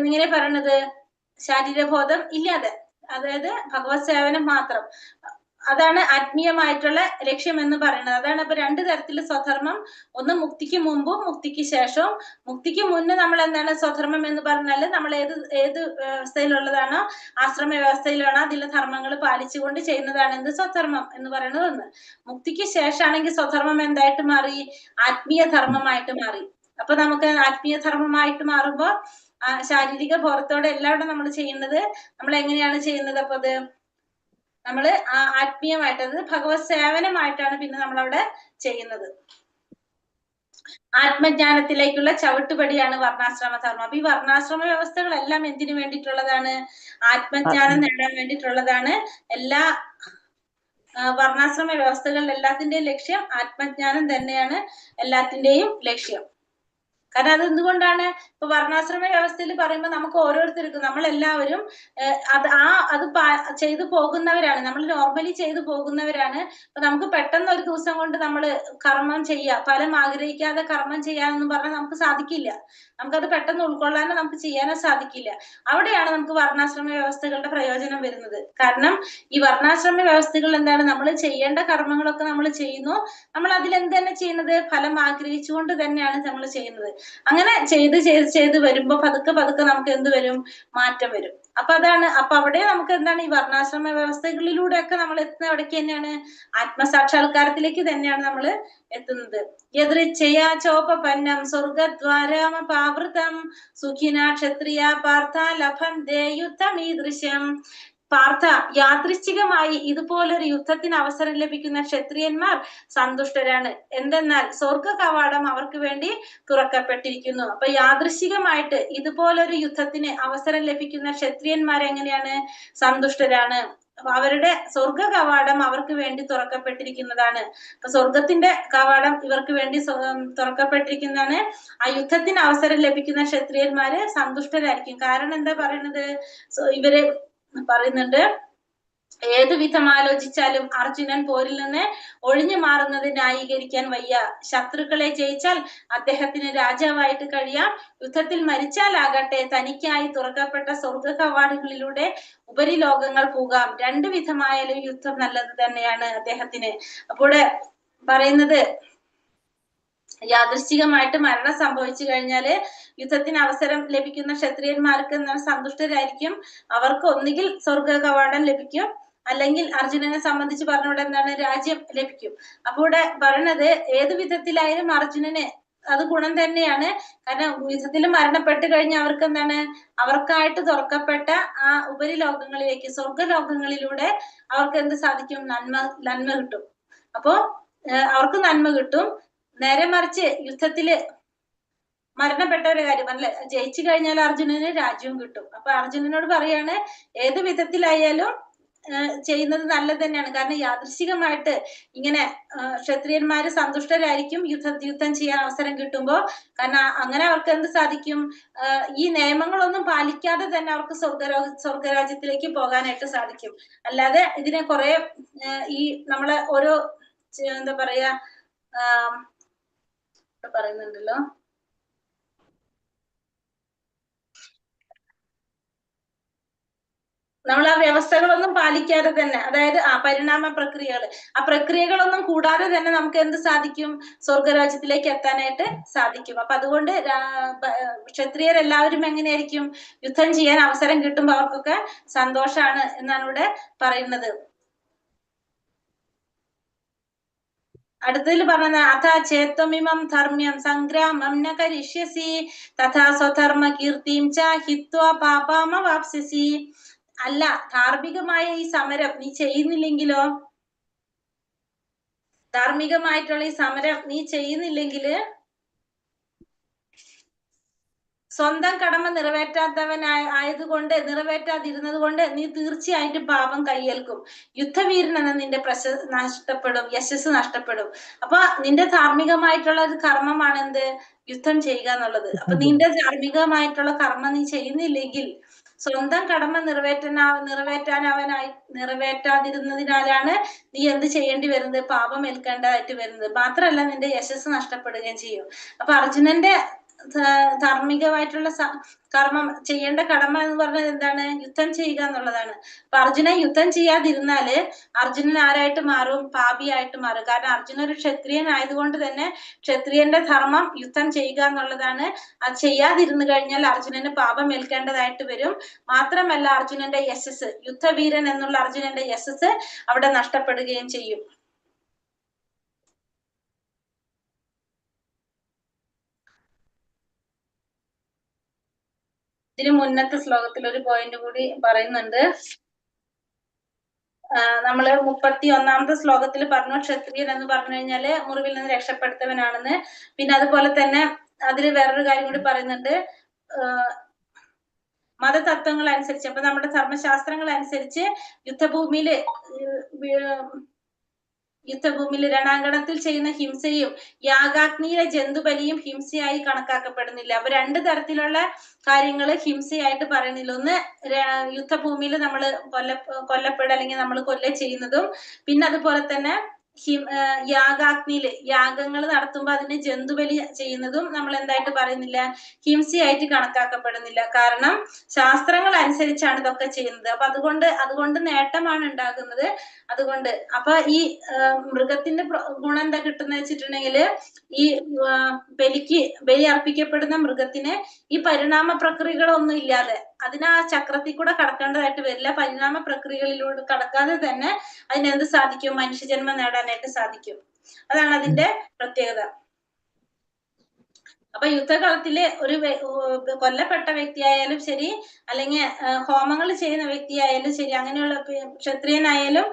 ഇങ്ങനെ പറയണത് ശാരീരബോധം ഇല്ലാതെ, അതായത് ഭഗവത് സേവനം മാത്രം. അതാണ് ആത്മീയമായിട്ടുള്ള ലക്ഷ്യം എന്ന് പറയുന്നത്. അതാണ് അപ്പൊ രണ്ട് തരത്തില് സ്വധർമ്മം. ഒന്ന് മുക്തിക്ക് മുമ്പും മുക്തിക്ക് ശേഷവും. മുക്തിക്ക് മുന്നേ നമ്മൾ എന്താണ് സ്വധർമ്മം എന്ന് പറഞ്ഞാല് നമ്മൾ ഏത് വ്യവസ്ഥയിലുള്ളതാണോ, ആശ്രമ വ്യവസ്ഥയിലാണോ അതിലെ ധർമ്മങ്ങൾ പാലിച്ചുകൊണ്ട് ചെയ്യുന്നതാണ് എന്ത്? സ്വധർമ്മം എന്ന് പറയുന്നത് ഒന്ന്. മുക്തിക്ക് ശേഷമാണെങ്കിൽ സ്വധർമ്മം എന്തായിട്ട് മാറി? ആത്മീയ ധർമ്മമായിട്ട് മാറി. അപ്പൊ നമുക്ക് ആത്മീയ ധർമ്മമായിട്ട് മാറുമ്പോ ശാരീരിക ബോധത്തോടെ എല്ലാവരും നമ്മൾ ചെയ്യുന്നത്, നമ്മൾ എങ്ങനെയാണ് ചെയ്യുന്നത്? അപ്പൊ അത് നമ്മള് ആത്മീയമായിട്ട്, അത് ഭഗവത് സേവനമായിട്ടാണ് പിന്നെ നമ്മളവിടെ ചെയ്യുന്നത്. ആത്മജ്ഞാനത്തിലേക്കുള്ള ചവിട്ടുപടിയാണ് വർണ്ണാശ്രമ ധർമ്മം. അപ്പൊ ഈ വർണ്ണാശ്രമ വ്യവസ്ഥകളെല്ലാം എന്തിനു വേണ്ടിയിട്ടുള്ളതാണ്? ആത്മജ്ഞാനം നേടാൻ വേണ്ടിയിട്ടുള്ളതാണ്. എല്ലാ വർണ്ണാശ്രമ വ്യവസ്ഥകളിൽ എല്ലാത്തിന്റെയും ലക്ഷ്യം ആത്മജ്ഞാനം തന്നെയാണ്, എല്ലാത്തിന്റെയും ലക്ഷ്യം. കാരണം അത് എന്തുകൊണ്ടാണ്? ഇപ്പൊ വർണ്ണാശ്രമ വ്യവസ്ഥയിൽ പറയുമ്പോൾ നമുക്ക് ഓരോരുത്തർക്കും, നമ്മളെല്ലാവരും അത് ചെയ്തു പോകുന്നവരാണ്. നമ്മൾ നോർമലി ചെയ്തു പോകുന്നവരാണ്. അപ്പൊ നമുക്ക് പെട്ടെന്ന് ഒരു ദിവസം കൊണ്ട് നമ്മൾ കർമ്മം ചെയ്യുക, ഫലം ആഗ്രഹിക്കാതെ കർമ്മം ചെയ്യാനൊന്നും പറഞ്ഞാൽ നമുക്ക് സാധിക്കില്ല. നമുക്കത് പെട്ടെന്ന് ഉൾക്കൊള്ളാനോ നമുക്ക് ചെയ്യാനോ സാധിക്കില്ല. അവിടെയാണ് നമുക്ക് വർണ്ണാശ്രമ വ്യവസ്ഥകളുടെ പ്രയോജനം വരുന്നത്. കാരണം ഈ വർണ്ണാശ്രമ വ്യവസ്ഥകൾ എന്താണ്? നമ്മൾ ചെയ്യേണ്ട കർമ്മങ്ങളൊക്കെ നമ്മൾ ചെയ്യുന്നു. നമ്മൾ അതിലെന്ത് തന്നെ ചെയ്യുന്നത്? ഫലം ആഗ്രഹിച്ചുകൊണ്ട് തന്നെയാണ് നമ്മൾ ചെയ്യുന്നത്. അങ്ങനെ ചെയ്ത് വരുമ്പോ പതുക്കെ നമുക്ക് എന്ത് വരും? മാറ്റം വരും. അപ്പൊ അവിടെ നമുക്ക് എന്താണ്? ഈ വർണ്ണാശ്രമ വ്യവസ്ഥകളിലൂടെയൊക്കെ നമ്മൾ എത്തുന്ന എവിടേക്ക് തന്നെയാണ്? ആത്മസാക്ഷാത്കാരത്തിലേക്ക് തന്നെയാണ് നമ്മൾ എത്തുന്നത്. യദൃച്ഛയാ ചോപപന്നം സ്വർഗദ്വാരമപാവൃതം സുഖിനാ ക്ഷത്രിയ പാർത്ഥ ലഭന്തേ യുദ്ധമീദൃശം. പാർത്ഥ, യാദൃശ്ചികമായി ഇതുപോലൊരു യുദ്ധത്തിന് അവസരം ലഭിക്കുന്ന ക്ഷത്രിയന്മാർ സന്തുഷ്ടരാണ്. എന്തെന്നാൽ സ്വർഗ കവാടം അവർക്ക് വേണ്ടി തുറക്കപ്പെട്ടിരിക്കുന്നു. അപ്പൊ യാദൃശ്ചികമായിട്ട് ഇതുപോലൊരു യുദ്ധത്തിന് അവസരം ലഭിക്കുന്ന ക്ഷത്രിയന്മാർ എങ്ങനെയാണ്? സന്തുഷ്ടരാണ്. അവരുടെ സ്വർഗ കവാടം അവർക്ക് വേണ്ടി തുറക്കപ്പെട്ടിരിക്കുന്നതാണ്. അപ്പൊ സ്വർഗത്തിന്റെ കവാടം ഇവർക്ക് വേണ്ടി തുറക്കപ്പെട്ടിരിക്കുന്നതാണ്. ആ യുദ്ധത്തിന് അവസരം ലഭിക്കുന്ന ക്ഷത്രിയന്മാര് സന്തുഷ്ടരായിരിക്കും. കാരണം എന്താ പറയുന്നത്? ഇവര് പറയുന്നുണ്ട്, ഏതു വിധം ആലോചിച്ചാലും അർജുനൻ പോരിൽ നിന്ന് ഒഴിഞ്ഞു മാറുന്നത് ന്യായീകരിക്കാൻ വയ്യ. ശത്രുക്കളെ ജയിച്ചാൽ അദ്ദേഹത്തിന് രാജാവായിട്ട് കഴിയാം, യുദ്ധത്തിൽ മരിച്ചാലാകട്ടെ തനിക്കായി തുറക്കപ്പെട്ട സ്വർഗ കവാടങ്ങളിലൂടെ ഉപരിലോകങ്ങൾ പോകാം. രണ്ടു വിധമായാലും യുദ്ധം നല്ലത് തന്നെയാണ് അദ്ദേഹത്തിന്. അപ്പോൾ പറയുന്നത്, യാദൃശ്ചികമായിട്ട് മരണം സംഭവിച്ചു കഴിഞ്ഞാല് യുദ്ധത്തിന് അവസരം ലഭിക്കുന്ന ക്ഷത്രിയന്മാർക്ക് എന്താണ്? സന്തുഷ്ടരായിരിക്കും. അവർക്ക് ഒന്നുകിൽ സ്വർഗ കവാടം ലഭിക്കും, അല്ലെങ്കിൽ അർജുനനെ സംബന്ധിച്ച് പറഞ്ഞുകൊണ്ട് എന്താണ്? രാജ്യം ലഭിക്കും. അപ്പൊ ഇവിടെ പറയണത് ഏത് വിധത്തിലായാലും അർജുനന് അത് ഗുണം തന്നെയാണ്. കാരണം യുദ്ധത്തിൽ മരണപ്പെട്ട് കഴിഞ്ഞാൽ അവർക്ക് എന്താണ്? അവർക്കായിട്ട് തുറക്കപ്പെട്ട ആ ഉപരിലോകങ്ങളിലേക്ക്, സ്വർഗലോകങ്ങളിലൂടെ അവർക്ക് എന്ത് സാധിക്കും? നന്മ കിട്ടും. അപ്പോ അവർക്ക് നന്മ കിട്ടും. നേരെ മറിച്ച് യുദ്ധത്തില് മരണപ്പെട്ട ഒരു കാര്യം അല്ലെ, ജയിച്ചു കഴിഞ്ഞാൽ അർജുനന് രാജ്യവും കിട്ടും. അപ്പൊ അർജുനനോട് പറയാണ്, ഏത് വിധത്തിലായാലും ചെയ്യുന്നത് നല്ലത് തന്നെയാണ്. കാരണം യാദൃശ്ചികമായിട്ട് ഇങ്ങനെ ക്ഷത്രിയന്മാര് സന്തുഷ്ടരായിരിക്കും യുദ്ധം ചെയ്യാൻ അവസരം കിട്ടുമ്പോ. കാരണം അങ്ങനെ അവർക്ക് എന്ത് സാധിക്കും? ഈ നിയമങ്ങളൊന്നും പാലിക്കാതെ തന്നെ അവർക്ക് സ്വർഗരാജ്യത്തിലേക്ക് പോകാനായിട്ട് സാധിക്കും. അല്ലാതെ ഇതിനെ കുറെ ഈ നമ്മളെ ഓരോ എന്താ പറയാ പറയുന്നുണ്ടല്ലോ, നമ്മൾ ആ വ്യവസ്ഥകളൊന്നും പാലിക്കാതെ തന്നെ, അതായത് ആ പരിണാമ പ്രക്രിയകൾ, ആ പ്രക്രിയകളൊന്നും കൂടാതെ തന്നെ നമുക്ക് എന്ത് സാധിക്കും? സ്വർഗരാജ്യത്തിലേക്ക് എത്താനായിട്ട് സാധിക്കും. അപ്പൊ അതുകൊണ്ട് ക്ഷത്രിയരെല്ലാവരും എങ്ങനെയായിരിക്കും? യുദ്ധം ചെയ്യാൻ അവസരം കിട്ടുമ്പോൾ അവർക്കൊക്കെ സന്തോഷാണ് എന്നാണ് ഇവിടെ പറയുന്നത്. അടുത്തതിൽ പറഞ്ഞ അഥ ചേത്വമിമം ധർമ്മ്യം സംഗ്രാമം ന കരിഷ്യസി തഥാ സ്വധർമ്മ കീർത്തിം ച ഹിത്വാ പാപാമവാപ്സ്യസി. അല്ല, ധാർമ്മികമായ ഈ സമരം നീ ചെയ്യുന്നില്ലെങ്കിലോ? ധാർമ്മികമായിട്ടുള്ള ഈ സമരം നീ ചെയ്യുന്നില്ലെങ്കില് സ്വന്തം കടമ നിറവേറ്റാതിരുന്നത് കൊണ്ട് നീ തീർച്ചയായിട്ടും പാപം കയ്യേൽക്കും. യുദ്ധവീരൻ എന്ന നിന്റെ നഷ്ടപ്പെടും, യശസ് നഷ്ടപ്പെടും. അപ്പൊ നിന്റെ ധാർമ്മികമായിട്ടുള്ള ഒരു കർമ്മമാണ് എന്ത്? യുദ്ധം ചെയ്യുക എന്നുള്ളത്. അപ്പൊ നിന്റെ ധാർമ്മികമായിട്ടുള്ള കർമ്മം നീ ചെയ്യുന്നില്ലെങ്കിൽ സ്വന്തം കടമ നിറവേറ്റാതിരുന്നതിനാലാണ് നീ എന്ത് ചെയ്യേണ്ടി വരുന്നത്? പാപം ഏൽക്കേണ്ടതായിട്ട് വരുന്നത്. മാത്രമല്ല നിന്റെ യശസ് നഷ്ടപ്പെടുകയും ചെയ്യും. അപ്പൊ അർജുനന്റെ ധാർമ്മികമായിട്ടുള്ള കർമ്മം, ചെയ്യേണ്ട കടമ എന്ന് പറഞ്ഞത് എന്താണ്? യുദ്ധം ചെയ്യുക എന്നുള്ളതാണ്. അപ്പൊ അർജുനൻ യുദ്ധം ചെയ്യാതിരുന്നാല് അർജുനൻ ആരായിട്ട് മാറും? പാപിയായിട്ട് മാറും. കാരണം അർജുനൻ ഒരു ക്ഷത്രിയൻ ആയതുകൊണ്ട് തന്നെ ക്ഷത്രിയന്റെ ധർമ്മം യുദ്ധം ചെയ്യുക എന്നുള്ളതാണ്. അത് ചെയ്യാതിരുന്നു കഴിഞ്ഞാൽ അർജുനന് പാപം ഏൽക്കേണ്ടതായിട്ട് വരും. മാത്രമല്ല അർജുനന്റെ യശസ്, യുദ്ധവീരൻ എന്നുള്ള അർജുനന്റെ യശസ് അവിടെ നഷ്ടപ്പെടുകയും ചെയ്യും. ഇതിന് മുന്നത്തെ ശ്ലോകത്തിൽ ഒരു പോയിന്റ് കൂടി പറയുന്നുണ്ട്. നമ്മള് 31ാമത്തെ ശ്ലോകത്തിൽ പറഞ്ഞു ക്ഷത്രിയൻ എന്ന് പറഞ്ഞു കഴിഞ്ഞാല് മുറിവിൽ നിന്ന് രക്ഷപ്പെടുത്തവനാണെന്ന്. പിന്നെ അതുപോലെ തന്നെ അതിൽ വേറൊരു കാര്യം കൂടി പറയുന്നുണ്ട്. മതതത്വങ്ങൾ അനുസരിച്ച്, അപ്പൊ നമ്മുടെ ധർമ്മശാസ്ത്രങ്ങൾ അനുസരിച്ച് യുദ്ധഭൂമിയിൽ രണാങ്കണത്തിൽ ചെയ്യുന്ന ഹിംസയും യാഗാഗ്നിയിലെ ജന്തുബലിയും ഹിംസയായി കണക്കാക്കപ്പെടുന്നില്ല. അപ്പൊ രണ്ട് തരത്തിലുള്ള കാര്യങ്ങൾ ഹിംസയായിട്ട് പറയുന്നില്ല. ഒന്ന് യുദ്ധഭൂമിയിൽ നമ്മൾ കൊല്ലപ്പെടുക അല്ലെങ്കിൽ നമ്മൾ ചെയ്യുന്നതും, പിന്നെ അതുപോലെ തന്നെ യാഗാഗ്നിയില് യാഗങ്ങൾ നടത്തുമ്പോൾ അതിന് ജന്തുബലി ചെയ്യുന്നതും നമ്മൾ എന്തായിട്ട് പറയുന്നില്ല? ഹിംസയായിട്ട് കണക്കാക്കപ്പെടുന്നില്ല. കാരണം ശാസ്ത്രങ്ങൾ അനുസരിച്ചാണ് ഇതൊക്കെ ചെയ്യുന്നത്. അപ്പൊ അതുകൊണ്ട് നേട്ടമാണ് ഉണ്ടാകുന്നത്. അതുകൊണ്ട് അപ്പൊ ഈ മൃഗത്തിന്റെ ഗുണം എന്താ കിട്ടുന്ന വെച്ചിട്ടുണ്ടെങ്കിൽ, ഈ ബലി അർപ്പിക്കപ്പെടുന്ന മൃഗത്തിന് ഈ പരിണാമ പ്രക്രിയകളൊന്നും ഇല്ലാതെ അതിന് ആ ചക്രത്തിൽ കൂടെ കടക്കേണ്ടതായിട്ട് വരില്ല. പരിണാമ പ്രക്രിയകളിലൂടെ കടക്കാതെ തന്നെ അതിനെന്ത് സാധിക്കും? മനുഷ്യജന്മം നേടാനായിട്ട് സാധിക്കും. അതാണ് അതിന്റെ പ്രത്യേകത. അപ്പൊ യുദ്ധകളത്തിലെ ഒരു കൊല്ലപ്പെട്ട വ്യക്തിയായാലും ശരി, അല്ലെങ്കിൽ ഹോമങ്ങൾ ചെയ്യുന്ന വ്യക്തിയായാലും ശരി, അങ്ങനെയുള്ള ക്ഷത്രിയനായാലും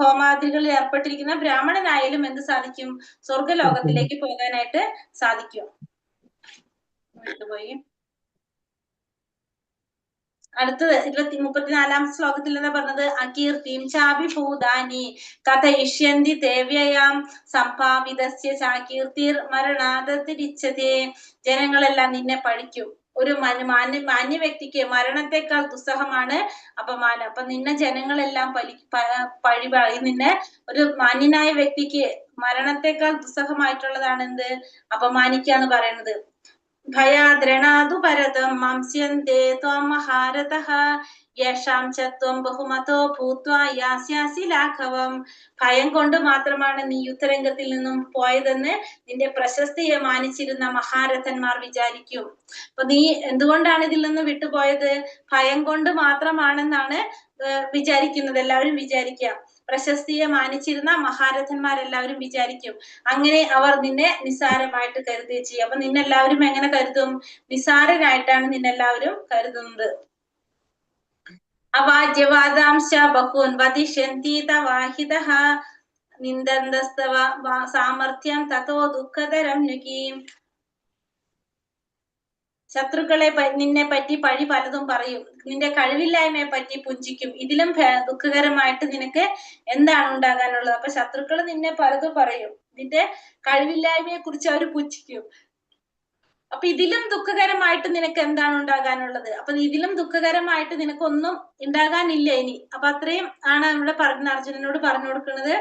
ഹോമാദികളിൽ ഏർപ്പെട്ടിരിക്കുന്ന ബ്രാഹ്മണനായാലും എന്ത് സാധിക്കും? സ്വർഗലോകത്തിലേക്ക് പോകാനായിട്ട് സാധിക്കും. വിട്ടുപോയി. അടുത്തത് 34 ശ്ലോകത്തിൽ എന്താ പറഞ്ഞത്? അകീർത്തിം ചാഭിഭൂതാനി കഥയിഷ്യന്തി തേവ്യയാം സംഭാവിതസ്യ ചാകീർത്തിർ മരണാദതിരിച്ചതേ. ജനങ്ങളെല്ലാം നിന്നെ പഴിക്കും. ഒരു മാന്യ വ്യക്തിക്ക് മരണത്തെക്കാൾ ദുസ്സഹമാണ് അപമാനം. അപ്പൊ നിന്നെ ജനങ്ങളെല്ലാം പഴി പറയും. നിന്നെ ഒരു മാന്യനായ വ്യക്തിക്ക് മരണത്തെക്കാൾ ദുസ്സഹമായിട്ടുള്ളതാണ് എന്ത്? അപമാനിക്കാന്ന് പറയുന്നത്. ഭയാദ്രണാദു പരതം മാംസ്യന്തേ ത്വം മഹാരഥഃ യേഷാം ച ത്വം ബഹുമതോ ഭൂത്വാ യാസ്യാസി ലാഘവം. ഭയം കൊണ്ട് മാത്രമാണ് നീ യുദ്ധരംഗത്തിൽ നിന്നും പോയതെന്ന് നിന്റെ പ്രശസ്തിയെ മാനിച്ചിരുന്ന മഹാരഥന്മാർ വിചാരിക്കും. അപ്പൊ നീ എന്തുകൊണ്ടാണ് ഇതിൽ നിന്ന് വിട്ടുപോയത്? ഭയം കൊണ്ട് മാത്രമാണെന്നാണ് വിചാരിക്കുന്നത്, എല്ലാവരും വിചാരിക്കുക. പ്രശസ്തിയെ മാനിച്ചിരുന്ന മഹാരഥന്മാരെല്ലാവരും വിചാരിക്കും. അങ്ങനെ അവർ നിന്നെ നിസ്സാരമായിട്ട് കരുതുകയും ചെയ്യും. അപ്പൊ നിന്നെല്ലാവരും എങ്ങനെ കരുതും? നിസ്സാരനായിട്ടാണ് നിന്നെല്ലാവരും കരുതുന്നത്. അവാജ്യവാദാംശ ബഹൂൻ വദിഷ്യന്തി തവാഹിതഃ നിന്ദന്തസ്തവ സാമർത്ഥ്യം തതോ ദുഃഖതരം നുകീം. ശത്രുക്കളെ നിന്നെ പറ്റി പഴി പലതും പറയും. നിന്റെ കഴിവില്ലായ്മയെ പറ്റി പുഞ്ചിക്കും. ഇതിലും ദുഃഖകരമായിട്ട് നിനക്ക് എന്താണ് ഉണ്ടാകാനുള്ളത്? അപ്പൊ ശത്രുക്കൾ നിന്നെ പലതും പറയും. നിന്റെ കഴിവില്ലായ്മയെ കുറിച്ച് അവർ പുച്ഛിക്കും. അപ്പൊ ഇതിലും ദുഃഖകരമായിട്ട് നിനക്ക് എന്താണ് ഉണ്ടാകാനുള്ളത്? അപ്പൊ ഇതിലും ദുഃഖകരമായിട്ട് നിനക്കൊന്നും ഉണ്ടാകാനില്ല ഇനി. അപ്പൊ അത്രയും ആണ് ഇവിടെ അർജുനനോട് പറഞ്ഞു കൊടുക്കുന്നത്.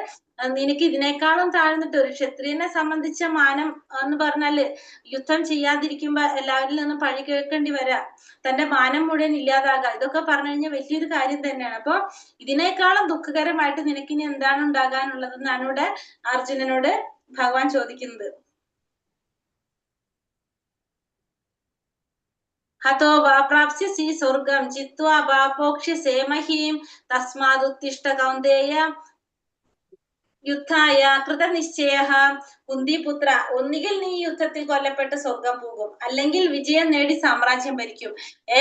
നിനക്ക് ഇതിനേക്കാളും താഴ്ന്നിട്ട്, ഒരു ക്ഷത്രിയനെ സംബന്ധിച്ച മാനം എന്ന് പറഞ്ഞാല് യുദ്ധം ചെയ്യാതിരിക്കുമ്പോ എല്ലാവരിൽ നിന്നും പഴി കേൾക്കേണ്ടി വരാം, തന്റെ മാനം മുഴുവൻ ഇല്ലാതാകാം. ഇതൊക്കെ പറഞ്ഞു കഴിഞ്ഞാൽ വലിയൊരു കാര്യം തന്നെയാണ്. അപ്പൊ ഇതിനേക്കാളും ദുഃഖകരമായിട്ട് നിനക്കിനി എന്താണ് ഉണ്ടാകാനുള്ളതെന്നാണ് ഇവിടെ അർജുനനോട് ഭഗവാൻ ചോദിക്കുന്നത്. ഹതോ വാ പ്രാപ്സ്യസി സ്വർഗം ജിത്വാ വാ ഭോക്ഷ്യസേ മഹീം തസ്മാദുത്തിഷ്ഠ കൗന്ദേയ യുദ്ധായ കൃതനിശ്ചയഃ. കുന്തിപുത്ര, ഒന്നുകിൽ നീ യുദ്ധത്തിൽ കൊല്ലപ്പെട്ട് സ്വർഗം പോകും, അല്ലെങ്കിൽ വിജയം നേടി സാമ്രാജ്യം ഭരിക്കും.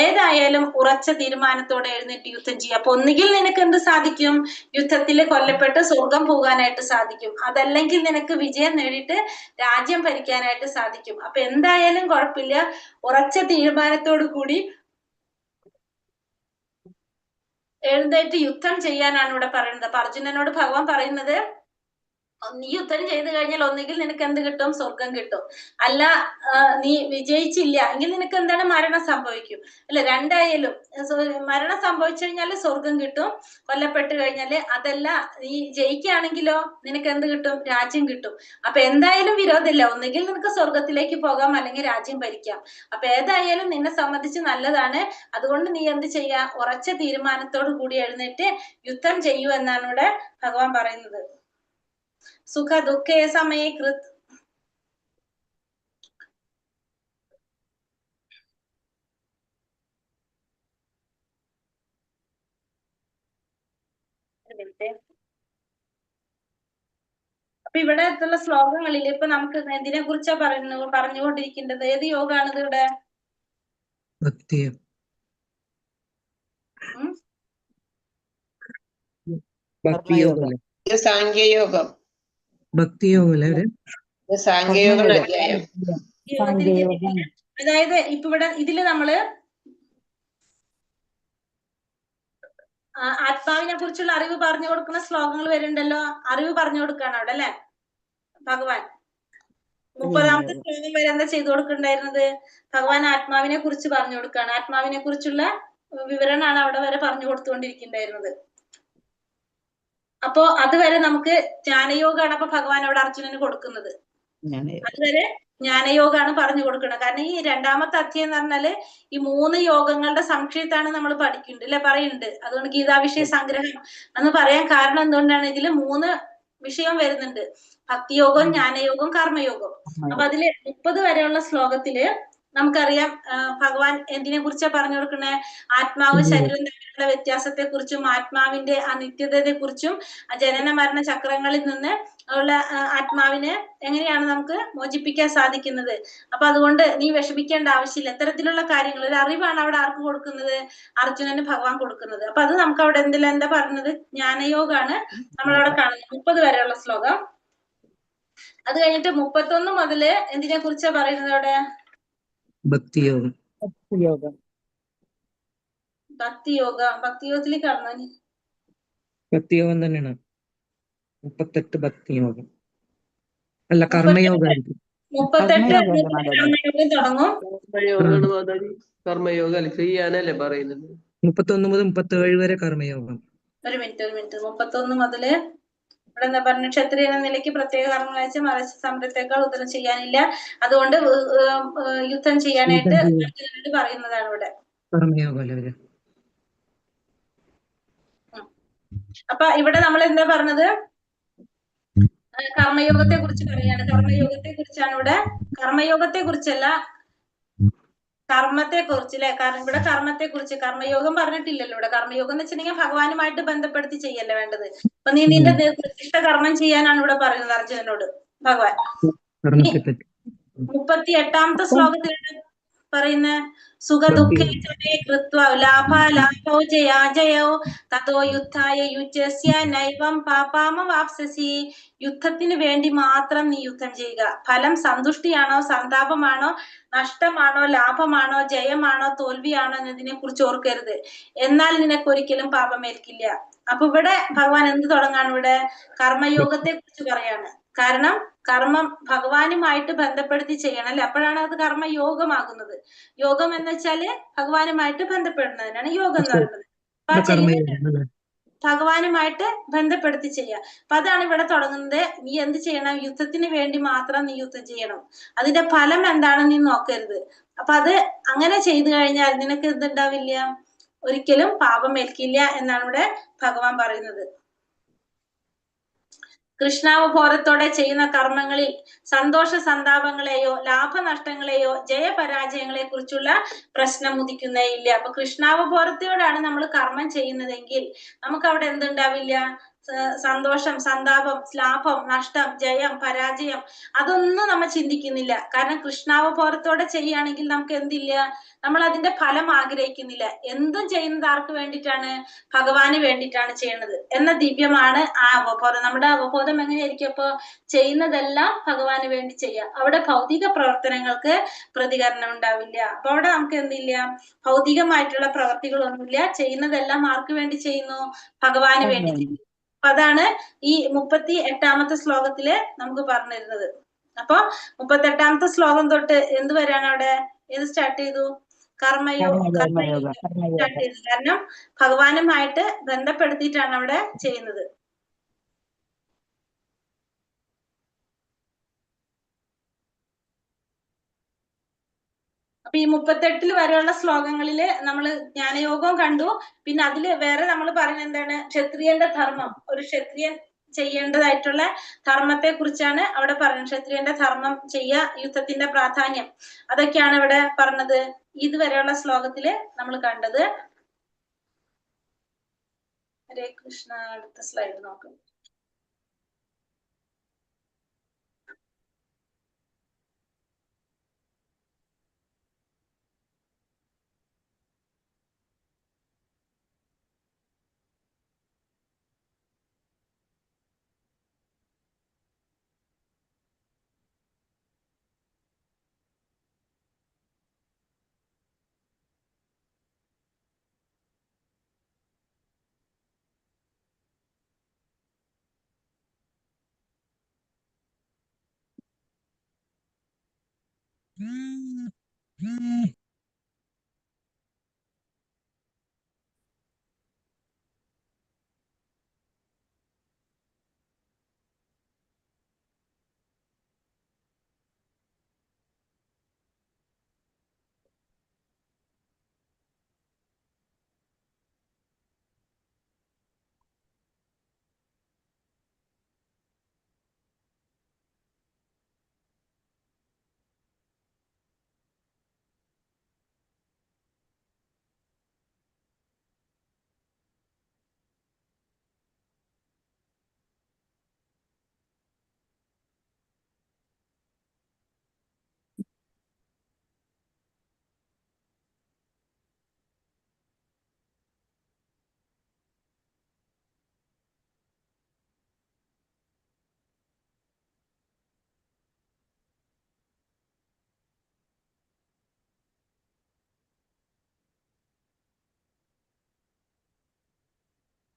ഏതായാലും ഉറച്ച തീരുമാനത്തോടെ എഴുന്നേറ്റ് യുദ്ധം ചെയ്യുക. അപ്പൊ ഒന്നുകിൽ നിനക്ക് എന്ത് സാധിക്കും? യുദ്ധത്തിൽ കൊല്ലപ്പെട്ട് സ്വർഗം പോകാനായിട്ട് സാധിക്കും, അതല്ലെങ്കിൽ നിനക്ക് വിജയം നേടിയിട്ട് രാജ്യം ഭരിക്കാനായിട്ട് സാധിക്കും. അപ്പൊ എന്തായാലും കുഴപ്പമില്ല, ഉറച്ച തീരുമാനത്തോടു കൂടി എഴുന്നേറ്റ് യുദ്ധം ചെയ്യാനാണ് ഇവിടെ പറയുന്നത്. അപ്പൊ അർജുനനോട് ഭഗവാൻ പറയുന്നത്, നീ യുദ്ധം ചെയ്ത് കഴിഞ്ഞാൽ ഒന്നുകിൽ നിനക്ക് എന്ത് കിട്ടും? സ്വർഗം കിട്ടും. അല്ല നീ വിജയിച്ചില്ല എങ്കിൽ നിനക്ക് എന്താണ്? മരണം സംഭവിക്കും. അല്ല, രണ്ടായാലും മരണം സംഭവിച്ചു കഴിഞ്ഞാൽ സ്വർഗം കിട്ടും, കൊല്ലപ്പെട്ട് കഴിഞ്ഞാല്. അതല്ല നീ ജയിക്കുകയാണെങ്കിലോ നിനക്ക് എന്ത് കിട്ടും? രാജ്യം കിട്ടും. അപ്പൊ എന്തായാലും വിരോധമില്ല, ഒന്നുകിൽ നിനക്ക് സ്വർഗത്തിലേക്ക് പോകാം, അല്ലെങ്കിൽ രാജ്യം ഭരിക്കാം. അപ്പൊ ഏതായാലും നിന്നെ സംബന്ധിച്ച് നല്ലതാണ്. അതുകൊണ്ട് നീ എന്ത് ചെയ്യാ? ഉറച്ച തീരുമാനത്തോടു കൂടി എഴുന്നേറ്റ് യുദ്ധം ചെയ്യൂ എന്നാണ് ഇവിടെ ഭഗവാൻ പറയുന്നത്. സുഖ ദുഃഖേ സമയേ കൃത് അപ്പൊ ഇവിടെ അടുത്തുള്ള ശ്ലോകങ്ങളിൽ ഇപ്പൊ നമുക്ക് എന്തിനെ കുറിച്ചാ പറഞ്ഞുകൊണ്ടിരിക്കേണ്ടത്? ഏത് യോഗാണിത് ഇവിടെ? ഭക്തിയോ ഭക്തിയോഗം സാഖ്യയോഗം. ഭക്തിയോഗം അല്ലേ? സാഖ്യയോഗം അധ്യായം. അതായത് ഇപ്പൊ ഇവിടെ ഇതില് നമ്മള് ആത്മാവിനെ കുറിച്ചുള്ള അറിവ് പറഞ്ഞു കൊടുക്കുന്ന ശ്ലോകങ്ങൾ വരുന്നുണ്ടല്ലോ. അറിവ് പറഞ്ഞു കൊടുക്കാണ് അവിടെ അല്ലെ ഭഗവാൻ. 30-ാമത്തെ ശ്ലോകം വരെ എന്താ ചെയ്തു കൊടുക്കണ്ടായിരുന്നത്? ഭഗവാൻ ആത്മാവിനെ കുറിച്ച് പറഞ്ഞു കൊടുക്കാണ്. ആത്മാവിനെ കുറിച്ചുള്ള വിവരണമാണ് അവിടെ വരെ പറഞ്ഞു കൊടുത്തുകൊണ്ടിരിക്കുന്നുണ്ടായിരുന്നത്. അപ്പോ അതുവരെ നമുക്ക് ജ്ഞാനയോഗമാണ് അപ്പൊ ഭഗവാൻ അവിടെ അർജുനന് കൊടുക്കുന്നത്. അതുവരെ ജ്ഞാനയോഗമാണ് പറഞ്ഞു കൊടുക്കുന്നത്. കാരണം ഈ 2-ാമത്തെ അധ്യായം എന്ന് പറഞ്ഞാല് ഈ 3 യോഗങ്ങളുടെ സംക്ഷേപത്താണ് നമ്മൾ പഠിക്കുന്നുണ്ട് അല്ലെ, പറയുന്നുണ്ട്. അതുകൊണ്ട് ഗീതാവിഷയ സംഗ്രഹം എന്ന് പറയാൻ കാരണം എന്തുകൊണ്ടാണ്? ഇതില് 3 വിഷയം വരുന്നുണ്ട്: ഭക്തിയോഗം, ജ്ഞാനയോഗം, കർമ്മയോഗം. അപ്പൊ അതില് 30 വരെയുള്ള ശ്ലോകത്തില് നമുക്കറിയാം ഭഗവാൻ എന്തിനെ കുറിച്ചാ പറഞ്ഞു കൊടുക്കണേ? ആത്മാവ് ശരീരം തമ്മിലുള്ള വ്യത്യാസത്തെ കുറിച്ചും ആത്മാവിന്റെ അനിത്യതയെ കുറിച്ചും ജനന മരണ ചക്രങ്ങളിൽ നിന്ന് ഉള്ള ആത്മാവിനെ എങ്ങനെയാണ് നമുക്ക് മോചിപ്പിക്കാൻ സാധിക്കുന്നത്. അപ്പൊ അതുകൊണ്ട് നീ വിഷമിക്കേണ്ട ആവശ്യമില്ല. ഇത്തരത്തിലുള്ള കാര്യങ്ങൾ ഒരു അറിവാണ് അവിടെ ആർക്ക് കൊടുക്കുന്നത്? അർജുനന് ഭഗവാൻ കൊടുക്കുന്നത്. അപ്പൊ അത് നമുക്ക് അവിടെ എന്താ പറഞ്ഞത്? ജ്ഞാനയോഗാണ് നമ്മളവിടെ കാണുന്നത്. 30 വരെയുള്ള ശ്ലോകം. അത് കഴിഞ്ഞിട്ട് 31 മുതല് എന്തിനെ കുറിച്ചാ പറയുന്നത് അവിടെ? ഭക്തിയോഗം. ഭക്തിയോഗത്തിലേക്ക് കടന്നു. ഭക്തിയോഗം തന്നെയാണ് 38 ഭക്തിയോഗം. അല്ല, കർമ്മയോഗമായിരിക്കും. 38 കർമ്മയോഗം തുടങ്ങും. കർമ്മയോഗമാണ് മാതാജി. കർമ്മയോഗം അല്ല, ചെയ്യാനല്ലേ പറയുന്നത്. 31 മുതൽ 37 വരെ കർമ്മയോഗം. ഒരു മിനിറ്റ് 31 മുതല് ഇവിടെ എന്താ പറഞ്ഞ? ക്ഷത്രിയ എന്ന നിലയ്ക്ക് പ്രത്യേക കർമ്മം കഴിച്ച് മറിച്ച് സമരത്തേക്കാൾ ഉത്തരം ചെയ്യാനില്ല, അതുകൊണ്ട് യുദ്ധം ചെയ്യാനായിട്ട് അർജുനനോട് പറയുന്നതാണ് ഇവിടെ കർമ്മയോഗം അല്ലേ? അപ്പൊ ഇവിടെ നമ്മൾ എന്താ പറഞ്ഞത്? കർമ്മയോഗത്തെ കുറിച്ച് പറയാണ്. കർമ്മയോഗത്തെ കുറിച്ചാണ് ഇവിടെ. കർമ്മയോഗത്തെ കുറിച്ചല്ല, കർമ്മത്തെ കുറിച്ച് അല്ലെ? കാരണം ഇവിടെ കർമ്മത്തെ കുറിച്ച്, കർമ്മയോഗം പറഞ്ഞിട്ടില്ലല്ലോ ഇവിടെ. കർമ്മയോഗം എന്ന് വെച്ചിട്ടുണ്ടെങ്കിൽ ഭഗവാനുമായിട്ട് ബന്ധപ്പെടുത്തി ചെയ്യല്ലേ വേണ്ടത്. അപ്പൊ നീ നിന്റെ നിർദ്ദിഷ്ട കർമ്മം ചെയ്യാനാണ് ഇവിടെ പറയുന്നത് അർജുനനോട് ഭഗവാൻ. 38ാമത്തെ ശ്ലോകത്തിൽ പറയുന്ന സുഖ ദുഃഖേ കൃത്വ ലാഭോ ജയോ തതോ യുദ്ധായ യുജ്യസ്യ നൈവം പാപാമ വാപ്സസി. യുദ്ധത്തിന് വേണ്ടി മാത്രം നീ യുദ്ധം ചെയ്യുക. ഫലം സന്തുഷ്ടിയാണോ, സന്താപമാണോ, നഷ്ടമാണോ, ലാഭമാണോ, ജയമാണോ, തോൽവിയാണോ എന്നതിനെ കുറിച്ച് ഓർക്കരുത്. എന്നാൽ നിനക്കൊരിക്കലും പാപമേൽക്കില്ല. അപ്പൊ ഇവിടെ ഭഗവാൻ എന്ത് തുടങ്ങാണ്? ഇവിടെ കർമ്മയോഗത്തെ കുറിച്ച് പറയാണ്. കാരണം കർമ്മം ഭഗവാനുമായിട്ട് ബന്ധപ്പെടുത്തി ചെയ്യണം അല്ലെ? അപ്പോഴാണ് അത് കർമ്മയോഗമാകുന്നത്. യോഗം എന്ന് വെച്ചാല് ഭഗവാനുമായിട്ട് ബന്ധപ്പെടുന്നതിനാണ് യോഗം എന്ന് പറയുന്നത്. അപ്പൊ ആ ചെയ്യുന്ന ഭഗവാനുമായിട്ട് ബന്ധപ്പെടുത്തി ചെയ്യാം. അപ്പൊ അതാണ് ഇവിടെ തുടങ്ങുന്നത്. നീ എന്ത് ചെയ്യണം? യുദ്ധത്തിന് വേണ്ടി മാത്രം നീ യുദ്ധം ചെയ്യണം. അതിന്റെ ഫലം എന്താണെന്ന് നീ നോക്കരുത്. അപ്പൊ അത് അങ്ങനെ ചെയ്തു കഴിഞ്ഞാൽ നിനക്ക് എന്തുണ്ടാവില്ല? ഒരിക്കലും പാപം ഏൽക്കില്ല എന്നാണ് ഇവിടെ ഭഗവാൻ പറയുന്നത്. കൃഷ്ണാവബോധത്തോടെ ചെയ്യുന്ന കർമ്മങ്ങളിൽ സന്തോഷ സന്താപങ്ങളെയോ ലാഭനഷ്ടങ്ങളെയോ ജയപരാജയങ്ങളെ കുറിച്ചുള്ള പ്രശ്നം ഉദിക്കുന്നേയില്ല. അപ്പൊ കൃഷ്ണാവബോധത്തോടാണ് നമ്മൾ കർമ്മം ചെയ്യുന്നതെങ്കിൽ നമുക്ക് അവിടെ എന്തുണ്ടാവില്ല? സന്തോഷം, സന്താപം, ലാഭം, നഷ്ടം, ജയം, പരാജയം അതൊന്നും നമ്മൾ ചിന്തിക്കുന്നില്ല. കാരണം കൃഷ്ണാവബോധത്തോടെ ചെയ്യുകയാണെങ്കിൽ നമുക്ക് എന്തില്ല? നമ്മൾ അതിന്റെ ഫലം ആഗ്രഹിക്കുന്നില്ല. എന്തും ചെയ്യുന്നത് ആർക്ക് വേണ്ടിയിട്ടാണ്? ഭഗവാന് വേണ്ടിയിട്ടാണ് ചെയ്യുന്നത് എന്ന ദിവ്യമാണ് ആ അവബോധം. നമ്മുടെ അവബോധം എങ്ങനെയായിരിക്കും? അപ്പൊ ചെയ്യുന്നതെല്ലാം ഭഗവാന് വേണ്ടി ചെയ്യാം. അവിടെ ഭൗതിക പ്രവർത്തനങ്ങൾക്ക് പ്രതികരണം ഉണ്ടാവില്ല. അപ്പൊ അവിടെ നമുക്ക് എന്തില്ല? ഭൗതികമായിട്ടുള്ള പ്രവർത്തികളൊന്നുമില്ല. ചെയ്യുന്നതെല്ലാം ആർക്ക് വേണ്ടി ചെയ്യുന്നു? ഭഗവാന് വേണ്ടി ചെയ്യുന്നു. അപ്പൊ അതാണ് ഈ 38ാമത്തെ ശ്ലോകത്തില് നമുക്ക് പറഞ്ഞിരുന്നത്. അപ്പൊ 38ാമത്തെ ശ്ലോകം തൊട്ട് എന്ത് വരെയാണ് അവിടെ? ഏത് സ്റ്റാർട്ട് ചെയ്തു? കർമ്മയോഗം സ്റ്റാർട്ട് ചെയ്തു. കാരണം ഭഗവാനുമായിട്ട് ബന്ധപ്പെടുത്തിയിട്ടാണ് അവിടെ ചെയ്യുന്നത്. അപ്പൊ ഈ 38 വരെയുള്ള ശ്ലോകങ്ങളില് നമ്മൾ ജ്ഞാനയോഗം കണ്ടു. പിന്നെ അതില് വേറെ നമ്മൾ പറയുന്നത് എന്താണ്? ക്ഷത്രിയന്റെ ധർമ്മം, ഒരു ക്ഷത്രിയൻ ചെയ്യേണ്ടതായിട്ടുള്ള ധർമ്മത്തെ കുറിച്ചാണ് അവിടെ പറയുന്നത്. ക്ഷത്രിയന്റെ ധർമ്മം ചെയ്യുക, യുദ്ധത്തിന്റെ പ്രാധാന്യം, അതൊക്കെയാണ് ഇവിടെ പറഞ്ഞത്. ഇതുവരെയുള്ള ശ്ലോകത്തില് നമ്മൾ കണ്ടത്. ഹരേ കൃഷ്ണ. അടുത്ത സ്ലൈഡ് നോക്കാം.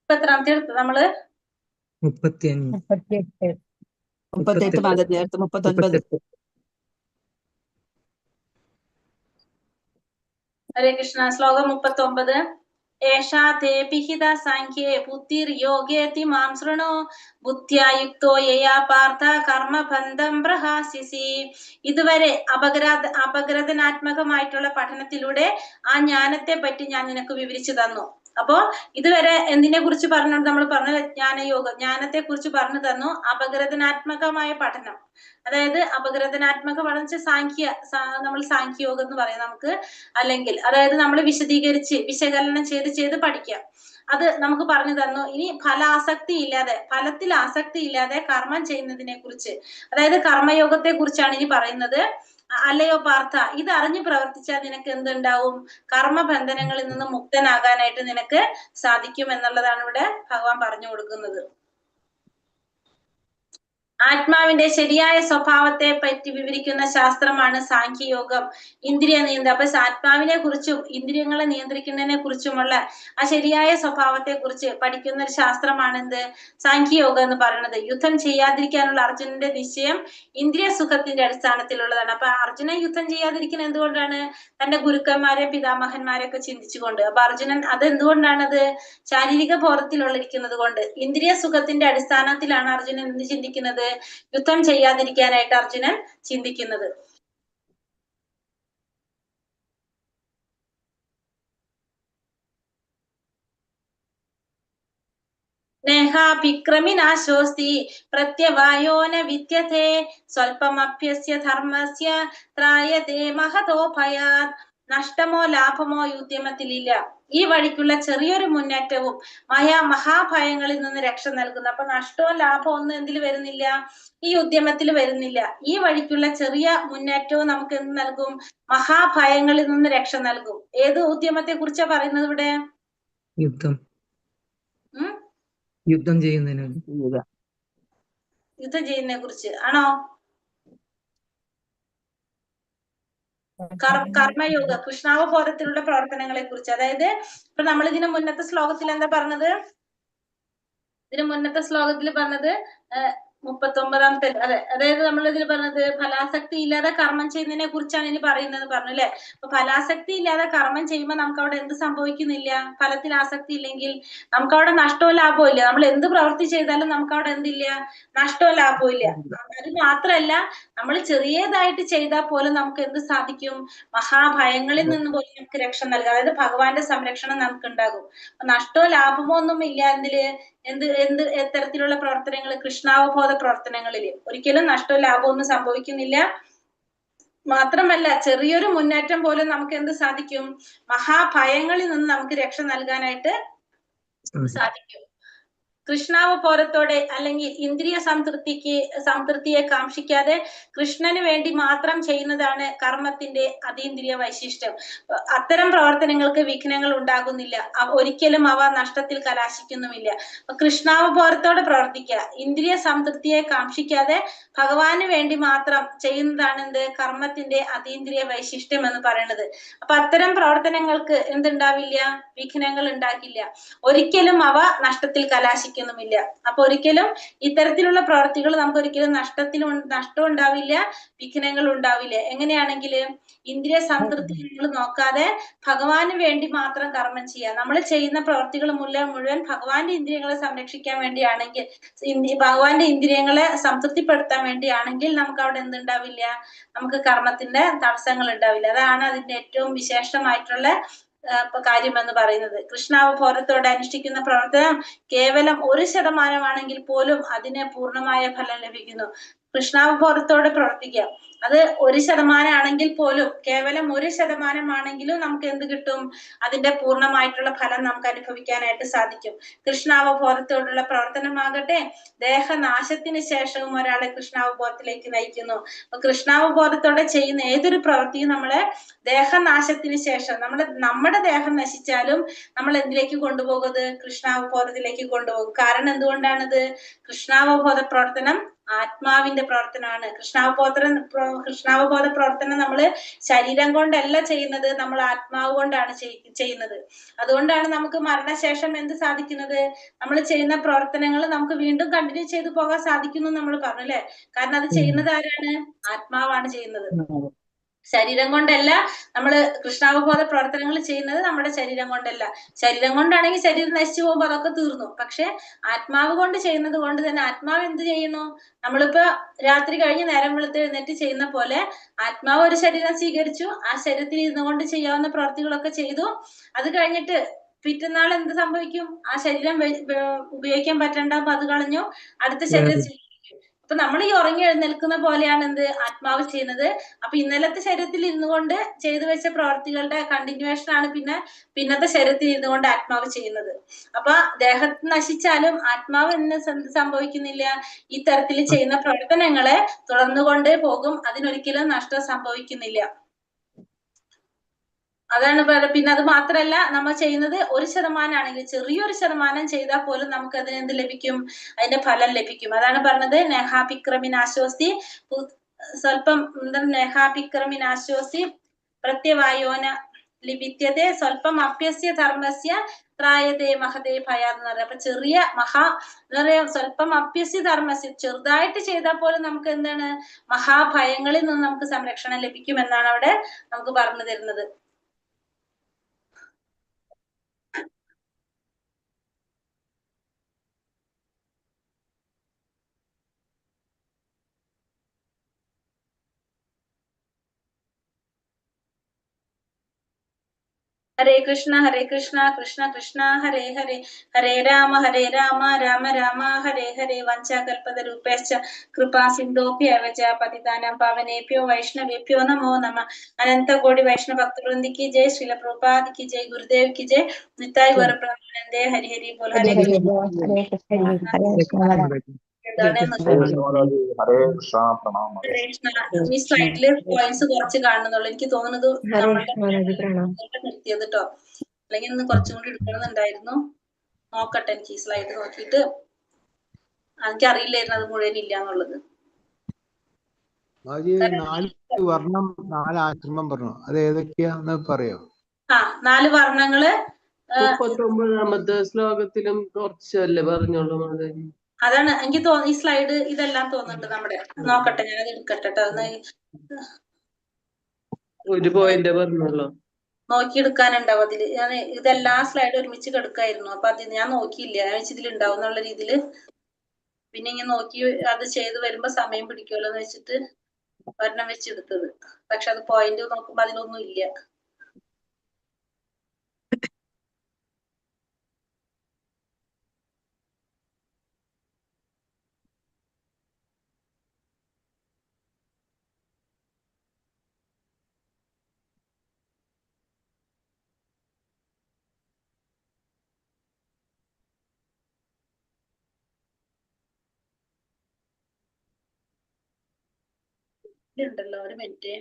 ഇപ്പൊ എത്രാമത്തെ എടുത്ത് നമ്മള്? 35. 38. 38 മാതാജി, അടുത്ത 39. ഹരേ കൃഷ്ണ. ശ്ലോകം 39. ഏഷാ തേ പിഹിത സാഖ്യേ ബുദ്ധിർയോഗേതി മാം ശൃണു ബുദ്ധ്യാ യുക്തോ യയാ പാർത്ഥ കർമ്മബന്ധം പ്രഹാസ്യസി. ഇതുവരെ അപഗ്രഥനാത്മകമായിട്ടുള്ള പഠനത്തിലൂടെ ആ ജ്ഞാനത്തെ പറ്റി ഞാൻ നിനക്ക് വിവരിച്ചു തന്നു. അപ്പോ ഇതുവരെ എന്തിനെ കുറിച്ച് പറഞ്ഞു? നമ്മൾ പറഞ്ഞ ജ്ഞാനത്തെ കുറിച്ച് പറഞ്ഞു തന്നു. അപഗ്രഥനാത്മകമായ പഠനം, അതായത് അപഗ്രഥനാത്മക പഠനം നമ്മൾ സാഖ്യയോഗം എന്ന് പറയാം നമുക്ക്. അല്ലെങ്കിൽ അതായത് നമ്മൾ വിശകലനം ചെയ്ത് പഠിക്കാം. അത് നമുക്ക് പറഞ്ഞു തന്നു. ഇനി ഫലത്തിൽ ആസക്തി ഇല്ലാതെ കർമ്മം ചെയ്യുന്നതിനെ കുറിച്ച്, അതായത് കർമ്മയോഗത്തെ കുറിച്ചാണ് ഇനി പറയുന്നത്. അല്ലയോ പാർത്ഥ, ഇത് അറിഞ്ഞു പ്രവർത്തിച്ചാൽ നിനക്ക് എന്തുണ്ടാവും? കർമ്മബന്ധനങ്ങളിൽ നിന്ന് മുക്തനാകാനായിട്ട് നിനക്ക് സാധിക്കും എന്നുള്ളതാണ് ഇവിടെ ഭഗവാൻ പറഞ്ഞു കൊടുക്കുന്നത്. ആത്മാവിന്റെ ശരിയായ സ്വഭാവത്തെ പറ്റി വിവരിക്കുന്ന ശാസ്ത്രമാണ് സാഖ്യയോഗം. ഇന്ദ്രിയ നിയന്ത്രണം. അപ്പൊ ആത്മാവിനെ കുറിച്ചും ഇന്ദ്രിയങ്ങളെ നിയന്ത്രിക്കുന്നതിനെ കുറിച്ചുമുള്ള ആ ശരിയായ സ്വഭാവത്തെ കുറിച്ച് പഠിക്കുന്ന ഒരു ശാസ്ത്രമാണ് എന്ത്? സാഖ്യയോഗം എന്ന് പറയുന്നത്. യുദ്ധം ചെയ്യാതിരിക്കാനുള്ള അർജുനന്റെ നിശ്ചയം ഇന്ദ്രിയ സുഖത്തിന്റെ അടിസ്ഥാനത്തിലുള്ളതാണ്. അപ്പൊ അർജുനൻ യുദ്ധം ചെയ്യാതിരിക്കുന്നത് എന്തുകൊണ്ടാണ്? തന്റെ ഗുരുക്കന്മാരെ പിതാമഹന്മാരെ ഒക്കെ ചിന്തിച്ചുകൊണ്ട്. അപ്പൊ അർജുനൻ അത് എന്തുകൊണ്ടാണത്? ശാരീരിക ബോധത്തിലുള്ളിരിക്കുന്നത് കൊണ്ട്. ഇന്ദ്രിയ സുഖത്തിന്റെ അടിസ്ഥാനത്തിലാണ് അർജുനൻ എന്ത് ചിന്തിക്കുന്നത്? യുദ്ധം ചെയ്യാതിരിക്കാനായിട്ട് അർജുനൻ ചിന്തിക്കുന്നത്. നേഹാഭിക്രമിനാശോസ്തി പ്രത്യവായോ ന വിദ്യത്തെ സ്വൽപമപ്യസ്യ ധർമ്മസ്യ ത്രായതേ മഹതോ ഭയാത്. നഷ്ടമോ ലാഭമോ ഈ ഉദ്യമത്തിലില്ല. ഈ വഴിക്കുള്ള ചെറിയൊരു മുന്നേറ്റവും മഹാഭയങ്ങളിൽ നിന്ന് രക്ഷ നൽകുന്നു. അപ്പൊ നഷ്ടവും ലാഭവും ഒന്നും എന്തിൽ വരുന്നില്ല? ഈ ഉദ്യമത്തിൽ വരുന്നില്ല. ഈ വഴിക്കുള്ള ചെറിയ മുന്നേറ്റവും നമുക്ക് എന്ത് നൽകും? മഹാഭയങ്ങളിൽ നിന്ന് രക്ഷ നൽകും. ഏത് ഉദ്യമത്തെ കുറിച്ചാ പറയുന്നത് ഇവിടെ? യുദ്ധം ചെയ്യുന്നതിനെ കുറിച്ച് ആണോ? കർമ്മയോഗ കൃഷ്ണാവബോധത്തിലുള്ള പ്രവർത്തനങ്ങളെ കുറിച്ച്. അതായത് ഇപ്പൊ നമ്മൾ ഇതിന് മുന്നത്തെ ശ്ലോകത്തിൽ എന്താ പറഞ്ഞത്? ഇതിന് മുന്നത്തെ ശ്ലോകത്തിൽ പറഞ്ഞത് 39-ാമത്തെ, അതെ, അതായത് നമ്മൾ ഇതിൽ പറഞ്ഞത് ഫലാസക്തി ഇല്ലാതെ കർമ്മം ചെയ്യുന്നതിനെ കുറിച്ചാണ് ഇനി പറയുന്നത് പറഞ്ഞു അല്ലെ. അപ്പൊ ഫലാസക്തി ഇല്ലാതെ കർമ്മം ചെയ്യുമ്പോൾ നമുക്ക് അവിടെ എന്ത് സംഭവിക്കുന്നില്ല? ഫലത്തിൽ ആസക്തി ഇല്ലെങ്കിൽ നമുക്ക് അവിടെ നഷ്ടവും ലാഭവും ഇല്ല. നമ്മൾ എന്ത് പ്രവൃത്തി ചെയ്താലും നമുക്ക് അവിടെ എന്തില്ല? നഷ്ടവും ലാഭവും ഇല്ല. അത് മാത്രല്ല, നമ്മൾ ചെറിയതായിട്ട് ചെയ്താൽ പോലും നമുക്ക് എന്ത് സാധിക്കും? മഹാഭയങ്ങളിൽ നിന്ന് പോലും നമുക്ക് രക്ഷ നൽകാം. അതായത് ഭഗവാന്റെ സംരക്ഷണം നമുക്ക് ഉണ്ടാകും. നഷ്ടവും ലാഭമോ ഒന്നും ഇല്ല എന്തില്? എത്തരത്തിലുള്ള പ്രവർത്തനങ്ങൾ? കൃഷ്ണാവബോധ പ്രവർത്തനങ്ങളിൽ ഒരിക്കലും നഷ്ടവും ലാഭവും ഒന്നും സംഭവിക്കുന്നില്ല. മാത്രമല്ല, ചെറിയൊരു മുന്നേറ്റം പോലും നമുക്ക് എന്ത് സാധിക്കും? മഹാഭയങ്ങളിൽ നിന്ന് നമുക്ക് രക്ഷ നൽകാനായിട്ട് സാധിക്കും. കൃഷ്ണാവബോധത്തോടെ അല്ലെങ്കിൽ ഇന്ദ്രിയ സംതൃപ്തിയെ കാക്ഷിക്കാതെ കൃഷ്ണന് വേണ്ടി മാത്രം ചെയ്യുന്നതാണ് കർമ്മത്തിന്റെ അതീന്ദ്രിയ വൈശിഷ്ട്യം. അത്തരം പ്രവർത്തനങ്ങൾക്ക് വിഘ്നങ്ങൾ ഉണ്ടാകുന്നില്ല. ഒരിക്കലും അവ നഷ്ടത്തിൽ കലാശിക്കുന്നുമില്ല. കൃഷ്ണാവബോധത്തോടെ പ്രവർത്തിക്കുക, ഇന്ദ്രിയ സംതൃപ്തിയെ കാക്ഷിക്കാതെ ഭഗവാന് വേണ്ടി മാത്രം ചെയ്യുന്നതാണ് എന്ത്? കർമ്മത്തിന്റെ അതീന്ദ്രിയ വൈശിഷ്ട്യം എന്ന് പറയുന്നത്. അപ്പൊ അത്തരം പ്രവർത്തനങ്ങൾക്ക് എന്തുണ്ടാവില്ല? വിഘ്നങ്ങൾ ഉണ്ടാകില്ല. ഒരിക്കലും അവ നഷ്ടത്തിൽ കലാശിക്കുന്നുമില്ല. അപ്പൊ ഒരിക്കലും ഇത്തരത്തിലുള്ള പ്രവർത്തികൾ നമുക്ക് ഒരിക്കലും നഷ്ടം ഉണ്ടാവില്ല, വിഘ്നങ്ങൾ ഉണ്ടാവില്ല. എങ്ങനെയാണെങ്കിൽ ഇന്ദ്രിയ സംതൃപ്തി നമ്മൾ നോക്കാതെ ഭഗവാന് വേണ്ടി മാത്രം കർമ്മം ചെയ്യുക. നമ്മൾ ചെയ്യുന്ന പ്രവർത്തികൾ മുഴുവൻ ഭഗവാന്റെ ഇന്ദ്രിയങ്ങളെ സംരക്ഷിക്കാൻ വേണ്ടിയാണെങ്കിൽ, ഭഗവാന്റെ ഇന്ദ്രിയങ്ങളെ സംതൃപ്തിപ്പെടുത്താൻ വേണ്ടിയാണെങ്കിൽ നമുക്ക് അവിടെ എന്തുണ്ടാവില്ല? നമുക്ക് കർമ്മത്തിന്റെ തടസ്സങ്ങൾ ഉണ്ടാവില്ല. അതാണ് അതിന്റെ ഏറ്റവും വിശേഷമായിട്ടുള്ള കാര്യം എന്ന് പറയുന്നത്. കൃഷ്ണാവബോധത്തോടെ അനുഷ്ഠിക്കുന്ന പ്രവർത്തനം കേവലം 1% പോലും അതിന് പൂർണ്ണമായ ഫലം ലഭിക്കുന്നു. കൃഷ്ണാവബോധത്തോടെ പ്രവർത്തിക്കുക, അത് 1% പോലും, കേവലം 1% നമുക്ക് എന്ത് കിട്ടും? അതിന്റെ പൂർണ്ണമായിട്ടുള്ള ഫലം നമുക്ക് അനുഭവിക്കാനായിട്ട് സാധിക്കും. കൃഷ്ണാവബോധത്തോടുള്ള പ്രവർത്തനമാകട്ടെ ദേഹനാശത്തിന് ശേഷവും ഒരാളെ കൃഷ്ണാവബോധത്തിലേക്ക് നയിക്കുന്നു. കൃഷ്ണാവബോധത്തോടെ ചെയ്യുന്ന ഏതൊരു പ്രവൃത്തിയും നമ്മളെ ദേഹനാശത്തിന് ശേഷം, നമ്മുടെ ദേഹം നശിച്ചാലും നമ്മൾ എന്തിലേക്ക് കൊണ്ടുപോകുന്നത്? കൃഷ്ണാവബോധത്തിലേക്ക് കൊണ്ടുപോകും. കാരണം എന്തുകൊണ്ടാണത്? കൃഷ്ണാവബോധ പ്രവർത്തനം ആത്മാവിന്റെ പ്രവർത്തനമാണ്. കൃഷ്ണാവബോധ കൃഷ്ണാവബോധ പ്രവർത്തനം നമ്മള് ശരീരം കൊണ്ടല്ല ചെയ്യുന്നത്, നമ്മൾ ആത്മാവ് കൊണ്ടാണ് ചെയ്യുന്നത്. അതുകൊണ്ടാണ് നമുക്ക് മരണശേഷം എന്ത് സാധിക്കുന്നത്, നമ്മൾ ചെയ്യുന്ന പ്രവർത്തനങ്ങൾ നമുക്ക് വീണ്ടും കണ്ടിന്യൂ ചെയ്തു പോകാൻ സാധിക്കുന്നു നമ്മൾ പറഞ്ഞു അല്ലെ. കാരണം അത് ചെയ്യുന്നത് ആരാണ്? ആത്മാവാണ് ചെയ്യുന്നത്. ശരീരം കൊണ്ടല്ല നമ്മള് കൃഷ്ണാവബോധ പ്രവർത്തനങ്ങൾ ചെയ്യുന്നത്, നമ്മുടെ ശരീരം കൊണ്ടല്ല. ശരീരം കൊണ്ടാണെങ്കിൽ ശരീരം നശിച്ചു പോകുമ്പോൾ അതൊക്കെ തീർന്നു. പക്ഷെ ആത്മാവ് കൊണ്ട് ചെയ്യുന്നത് കൊണ്ട് തന്നെ ആത്മാവ് എന്ത് ചെയ്യുന്നു, നമ്മളിപ്പോ രാത്രി കഴിഞ്ഞ് നേരം വെളുത്ത് എഴുന്നേറ്റ് ചെയ്യുന്ന പോലെ ആത്മാവ് ഒരു ശരീരം സ്വീകരിച്ചു, ആ ശരീരത്തിൽ ഇരുന്നു കൊണ്ട് ചെയ്യാവുന്ന പ്രവർത്തികളൊക്കെ ചെയ്തു. അത് കഴിഞ്ഞിട്ട് പിറ്റന്നാൾ എന്ത് സംഭവിക്കും, ആ ശരീരം ഉപയോഗിക്കാൻ പറ്റണ്ടാകുമ്പോ അത് കളഞ്ഞു, അടുത്ത ശരീരം. അപ്പൊ നമ്മൾ ഈ ഉറങ്ങി എഴുന്നേൽക്കുന്ന പോലെയാണ് എന്ത്, ആത്മാവ് ചെയ്യുന്നത്. അപ്പൊ ഇന്നലത്തെ ശരീരത്തിൽ ഇരുന്നു കൊണ്ട് ചെയ്തു വെച്ച പ്രവർത്തികളുടെ കണ്ടിന്യൂവേഷൻ ആണ് പിന്നത്തെ ശരീരത്തിൽ ഇരുന്നു കൊണ്ട് ആത്മാവ് ചെയ്യുന്നത്. അപ്പൊ ദേഹത്ത് നശിച്ചാലും ആത്മാവ് എന്ന് സംഭവിക്കുന്നില്ല, ഈ തരത്തിൽ ചെയ്യുന്ന പ്രവർത്തനങ്ങളെ തുടർന്നുകൊണ്ടേ പോകും, അതിനൊരിക്കലും നഷ്ടം സംഭവിക്കുന്നില്ല. അതാണ്. പിന്നെ അത് മാത്രല്ല, നമ്മൾ ചെയ്യുന്നത് 1% ആണെങ്കിൽ, ചെറിയൊരു ശതമാനം ചെയ്താൽ പോലും നമുക്ക് അതിന് എന്ത് ലഭിക്കും, അതിന്റെ ഫലം ലഭിക്കും. അതാണ് പറഞ്ഞത് നേഹാപിക്രമിനാശ്വസ്തി സ്വല്പം നേഹാപിക്രമിനാശ്വസ്തി പ്രത്യവായോന ലിപിത്യതേ സ്വല്പം അപ്യസ്യ ധർമ്മസ്യ ത്രായതേ മഹതേ ഭയാന്ന് പറയാം. അപ്പൊ ചെറിയ എന്താ പറയാ, സ്വല്പം അപ്യസ്യ ധർമ്മസ്യ, ചെറുതായിട്ട് ചെയ്താൽ പോലും നമുക്ക് എന്താണ്, മഹാഭയങ്ങളിൽ നിന്ന് നമുക്ക് സംരക്ഷണം ലഭിക്കും എന്നാണ് അവിടെ നമുക്ക് പറഞ്ഞു തരുന്നത്. ഹരേ കൃഷ്ണ കൃഷ്ണ കൃഷ്ണ ഹരേ ഹരേ, ഹരേ രാമ രാമ രാമ ഹരേ ഹരേ. വഞ്ചാകൽപതരൂപേശ്ച കൃപാ സിന്ധോഭ്യവ ച പതിതാനാം പാവനേഭ്യോ വൈഷ്ണവേഭ്യോ നമോ നമഃ. അനന്ത കോടി വൈഷ്ണവ ഭക്തവൃന്ദി കി ജയ്, ശ്രീല പ്രഭുപാദ് കി ജയ്, ഗുരുദേവ് കി ജയ്, നിത്തായ് ഗൗര പ്രേമാനന്ദേ. ഹരി ഹരി ബോൽ. ഹരേ ഹരേ കൃഷ്ണ. ഹരേ കൃഷ്ണ ഹരേ ഈ സ്ലൈഡില് പോയിന്റ്സ് കുറച്ച് കാണുന്നുള്ളൂ. എനിക്ക് തോന്നുന്നത് നമ്മളുടെ നിർത്തിയത് കേട്ടോ, അല്ലെങ്കിൽ ഇന്ന് കുറച്ചും കൂടി എടുക്കണമെന്നുണ്ടായിരുന്നു. നോക്കട്ടെ, എനിക്ക് ഈ സ്ലൈഡ് നോക്കിയിട്ട്. എനിക്ക് അറിയില്ലായിരുന്നു അത് മുഴുവൻ ഇല്ല എന്നുള്ളത്. വർണ്ണം 4 ആശ്രമം പറഞ്ഞു, അത് ഏതൊക്കെയാന്ന് പറയോ? 4 വർണ്ണങ്ങള് 39ാമത്തെ ശ്ലോകത്തിലും കുറച്ചല്ലേ പറഞ്ഞോളൂ മാതാജി. അതാണ് എനിക്ക് തോന്നുന്നു ഈ സ്ലൈഡ് ഇതെല്ലാം തോന്നുന്നുണ്ട് നമ്മുടെ. നോക്കട്ടെ, ഞാനത് എടുക്കട്ടെ കേട്ടോ. ഒരു പോയിന്റ് പറഞ്ഞോളൂ, നോക്കിയെടുക്കാനുണ്ടാവും അതില്. ഞാൻ ഇതെല്ലാ സ്ലൈഡ് ഒരുമിച്ച് കിടക്കായിരുന്നു, അപ്പൊ അത് ഞാൻ നോക്കിയില്ല. ഞാൻ ഇതിൽ ഉണ്ടാവും എന്നുള്ള രീതിയില് പിന്നെ ഇങ്ങനെ നോക്കി അത് ചെയ്ത് വരുമ്പോ സമയം പിടിക്കുമല്ലോ എന്ന് വെച്ചിട്ട് ഒരെണ്ണം വെച്ചെടുത്തത്. പക്ഷെ അത് പോയിന്റ് നോക്കുമ്പോ അതിലൊന്നും ഇല്ല. ഉണ്ടല്ലോ, ഒരു മിനിറ്റ്.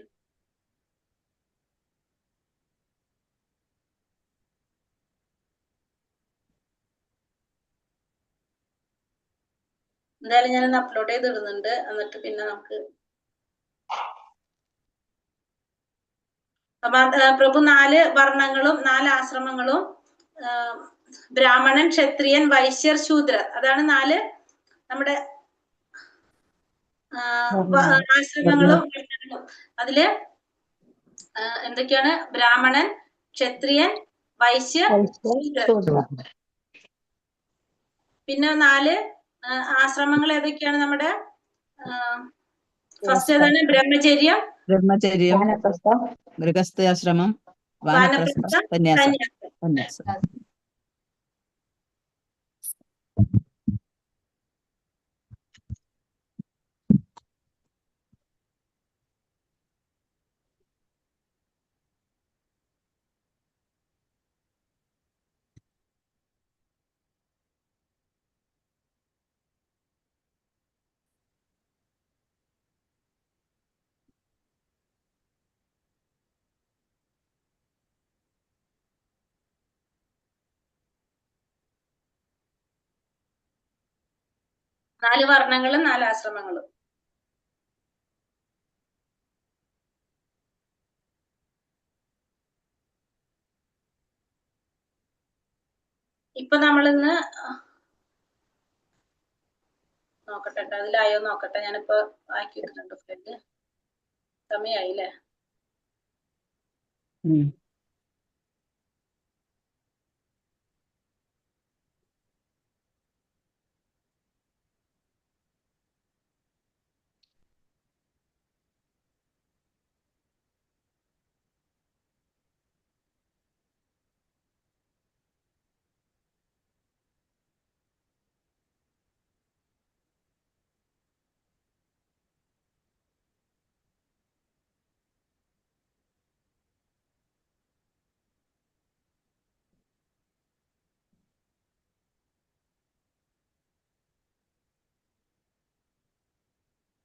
എന്തായാലും ഞാനൊന്ന് അപ്ലോഡ് ചെയ്ത് ഇടുന്നുണ്ട്, എന്നിട്ട് പിന്നെ നമുക്ക്. പ്രഭു 4 വർണ്ണങ്ങളും 4 ആശ്രമങ്ങളും, ബ്രാഹ്മണൻ, ക്ഷത്രിയൻ, വൈശ്യർ, ശൂദ്രർ, അതാണ് 4 നമ്മുടെ ആശ്രമങ്ങളും. അതില് എന്തൊക്കെയാണ്? ബ്രാഹ്മണൻ, ക്ഷത്രിയൻ, വൈശ്യർ, ശൂദ്രർ. പിന്നെ 4 ആശ്രമങ്ങൾ ഏതൊക്കെയാണ് നമ്മുടെ? ഫസ്റ്റ് ഏതാണ്? ബ്രഹ്മചര്യം, ഗൃഹസ്ഥാശ്രമം, വാനപ്രസ്ഥം, സന്യാസം. 4 വർണ്ണങ്ങളും 4 ആശ്രമങ്ങളും. ഇപ്പൊ നമ്മളിന്ന് നോക്കട്ടെ ട്ടോ, അതിലായോ നോക്കട്ടെ. ഞാനിപ്പോ ആക്കി വെക്കുന്നുണ്ട് ഫ്രണ്ട്. സമയായില്ലേ?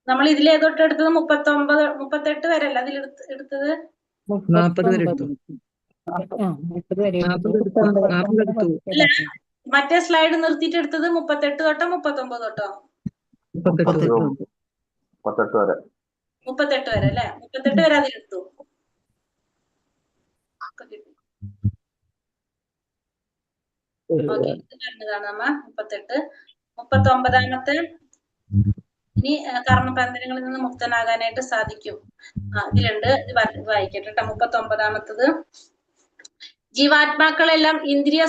നമ്മൾ ഇതിലേതൊട്ട് എടുത്തത്? 39, 38 വരെ അല്ല അതിൽ എടുത്തത്? 40 വരെ എടുത്തു. 40 എടുത്തു. അല്ല, മറ്റേ സ്ലൈഡ് നിർത്തിയിട്ട് എടുത്തത് 38 തൊട്ടോ 39 തൊട്ടോ? 38 വരെ. 38 വരെ അല്ലെ? 38 വരെ അതിലെടുത്തു. ഓക്കെ, ഇത് പറഞ്ഞതാണ് നമ്മ 38. 39-ാമത്തെ ഇനി കർമ്മബന്ധനങ്ങളിൽ നിന്ന് മുക്തനാകാനായിട്ട് സാധിക്കും. ഇതിലുണ്ട്, ഇത് വായിക്കട്ടെ ട്ടോ. 39-ാമത്തത്, ജീവാത്മാക്കളെല്ലാം ഇന്ദ്രിയ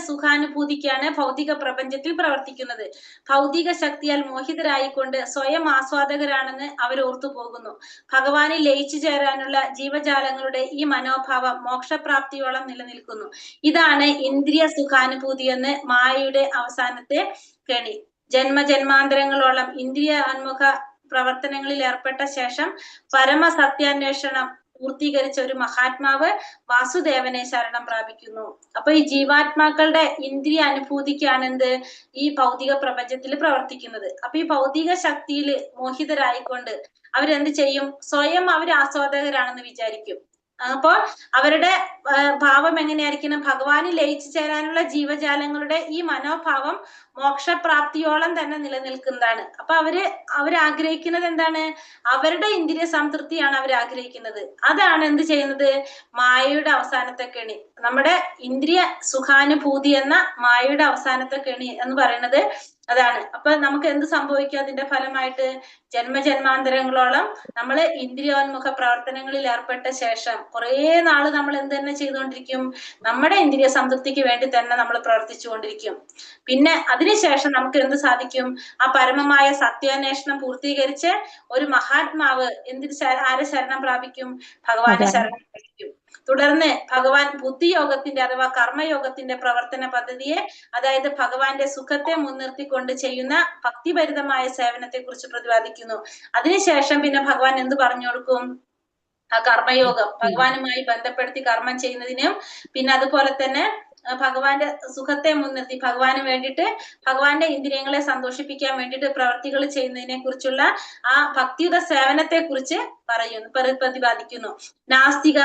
സുഖാനുഭൂതിക്കാണ് ഭൗതിക പ്രപഞ്ചത്തിൽ പ്രവർത്തിക്കുന്നത്. ഭൗതിക ശക്തിയാൽ മോഹിതരായിക്കൊണ്ട് സ്വയം ആസ്വാദകരാണെന്ന് അവർ ഓർത്തു പോകുന്നു. ഭഗവാനിൽ ലയിച്ചു ചേരാനുള്ള ജീവജാലങ്ങളുടെ ഈ മനോഭാവം മോക്ഷപ്രാപ്തിയോളം നിലനിൽക്കുന്നു. ഇതാണ് ഇന്ദ്രിയ സുഖാനുഭൂതി എന്ന് മായയുടെ അവസാനത്തെ കെണി. ജന്മജന്മാന്തരങ്ങളോളം ഇന്ദ്രിയാത്മക പ്രവർത്തനങ്ങളിൽ ഏർപ്പെട്ട ശേഷം പരമസത്യാന്വേഷണം പൂർത്തീകരിച്ച ഒരു മഹാത്മാവ് വാസുദേവനെ ശരണം പ്രാപിക്കുന്നു. അപ്പൊ ഈ ജീവാത്മാക്കളുടെ ഇന്ദ്രിയ അനുഭൂതിക്കാണ് എന്ത് ഈ ഭൗതിക പ്രപഞ്ചത്തിൽ പ്രവർത്തിക്കുന്നത്. അപ്പൊ ഈ ഭൗതിക ശക്തിയിൽ മോഹിതരായിക്കൊണ്ട് അവരെന്ത് ചെയ്യും? സ്വയം അവർ ആസ്വാദകരാണെന്ന് വിചാരിക്കും. അപ്പോ അവരുടെ ഭാവം എങ്ങനെയായിരിക്കണം? ഭഗവാനിൽ ലയിച്ചു ചേരാനുള്ള ജീവജാലങ്ങളുടെ ഈ മനോഭാവം മോക്ഷപ്രാപ്തിയോളം തന്നെ നിലനിൽക്കുന്നതാണ്. അപ്പൊ അവരാഗ്രഹിക്കുന്നത് എന്താണ്? അവരുടെ ഇന്ദ്രിയ സംതൃപ്തിയാണ് അവർ ആഗ്രഹിക്കുന്നത്. അതാണ് എന്ത് ചെയ്യുന്നത്? മായയുടെ അവസാനത്തെ കെണി. നമ്മുടെ ഇന്ദ്രിയ സുഖാനുഭൂതി എന്ന മായയുടെ അവസാനത്തെ കെണി എന്ന് പറയുന്നത് അതാണ്. അപ്പൊ നമുക്ക് എന്ത് സംഭവിക്കും അതിന്റെ ഫലമായിട്ട്? ജന്മജന്മാന്തരങ്ങളോളം നമ്മൾ ഇന്ദ്രിയോന്മുഖ പ്രവർത്തനങ്ങളിൽ ഏർപ്പെട്ട ശേഷം കുറെ നാള് നമ്മൾ എന്ത് തന്നെ ചെയ്തുകൊണ്ടിരിക്കും? നമ്മുടെ ഇന്ദ്രിയ സംതൃപ്തിക്ക് വേണ്ടി തന്നെ നമ്മൾ പ്രവർത്തിച്ചുകൊണ്ടിരിക്കും. പിന്നെ അതിനുശേഷം നമുക്ക് എന്ത് സാധിക്കും? ആ പരമമായ സത്യാന്വേഷണം പൂർത്തീകരിച്ച് ഒരു മഹാത്മാവ് ആരെ ശരണം പ്രാപിക്കും? ഭഗവാനെ ശരണം പ്രാപിക്കും. തുടർന്ന് ഭഗവാൻ ബുദ്ധിയോഗത്തിന്റെ അഥവാ കർമ്മയോഗത്തിന്റെ പ്രവർത്തന പദ്ധതിയെ, അതായത് ഭഗവാന്റെ സുഖത്തെ മുൻനിർത്തിക്കൊണ്ട് ചെയ്യുന്ന ഭക്തിഭരിതമായ സേവനത്തെ കുറിച്ച് പ്രതിപാദിക്കുന്നു. അതിനുശേഷം പിന്നെ ഭഗവാൻ എന്ത് പറഞ്ഞു കൊടുക്കും? ആ കർമ്മയോഗം ഭഗവാനുമായി ബന്ധപ്പെടുത്തി കർമ്മം ചെയ്യുന്നതിനും, പിന്നെ അതുപോലെ തന്നെ ഭഗവാന്റെ സുഖത്തെ മുൻനിർത്തി ഭഗവാന് വേണ്ടിയിട്ട്, ഭഗവാന്റെ ഇന്ദ്രിയങ്ങളെ സന്തോഷിപ്പിക്കാൻ വേണ്ടിയിട്ട് പ്രവർത്തികൾ ചെയ്യുന്നതിനെ കുറിച്ചുള്ള ആ ഭക്തിയുത സേവനത്തെ കുറിച്ച് പ്രതിപാദിക്കുന്നു. നാസ്തിക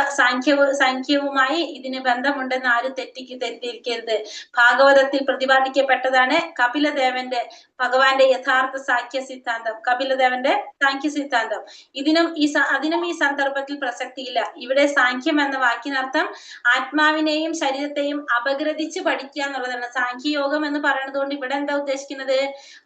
സാഖ്യവുമായി ഇതിന് ബന്ധമുണ്ടെന്ന് ആരും തെറ്റിദ്ധരിക്കരുത്. ഭാഗവതത്തിൽ പ്രതിപാദിക്കപ്പെട്ടതാണ് കപിലദേവന്റെ ഭഗവാന്റെ യഥാർത്ഥ സാഖ്യ സിദ്ധാന്തം, കപിലദേവന്റെ സാഖ്യ സിദ്ധാന്തം. അതിനും ഈ സന്ദർഭത്തിൽ പ്രസക്തിയില്ല. ഇവിടെ സാഖ്യം എന്ന വാക്കിനർത്ഥം ആത്മാവിനെയും ശരീരത്തെയും അപഗ്രഥിച്ച് പഠിക്കുക എന്നുള്ളതാണ്. സാഖ്യയോഗം എന്ന് പറയുന്നത് കൊണ്ട് ഇവിടെ എന്താ ഉദ്ദേശിക്കുന്നത്?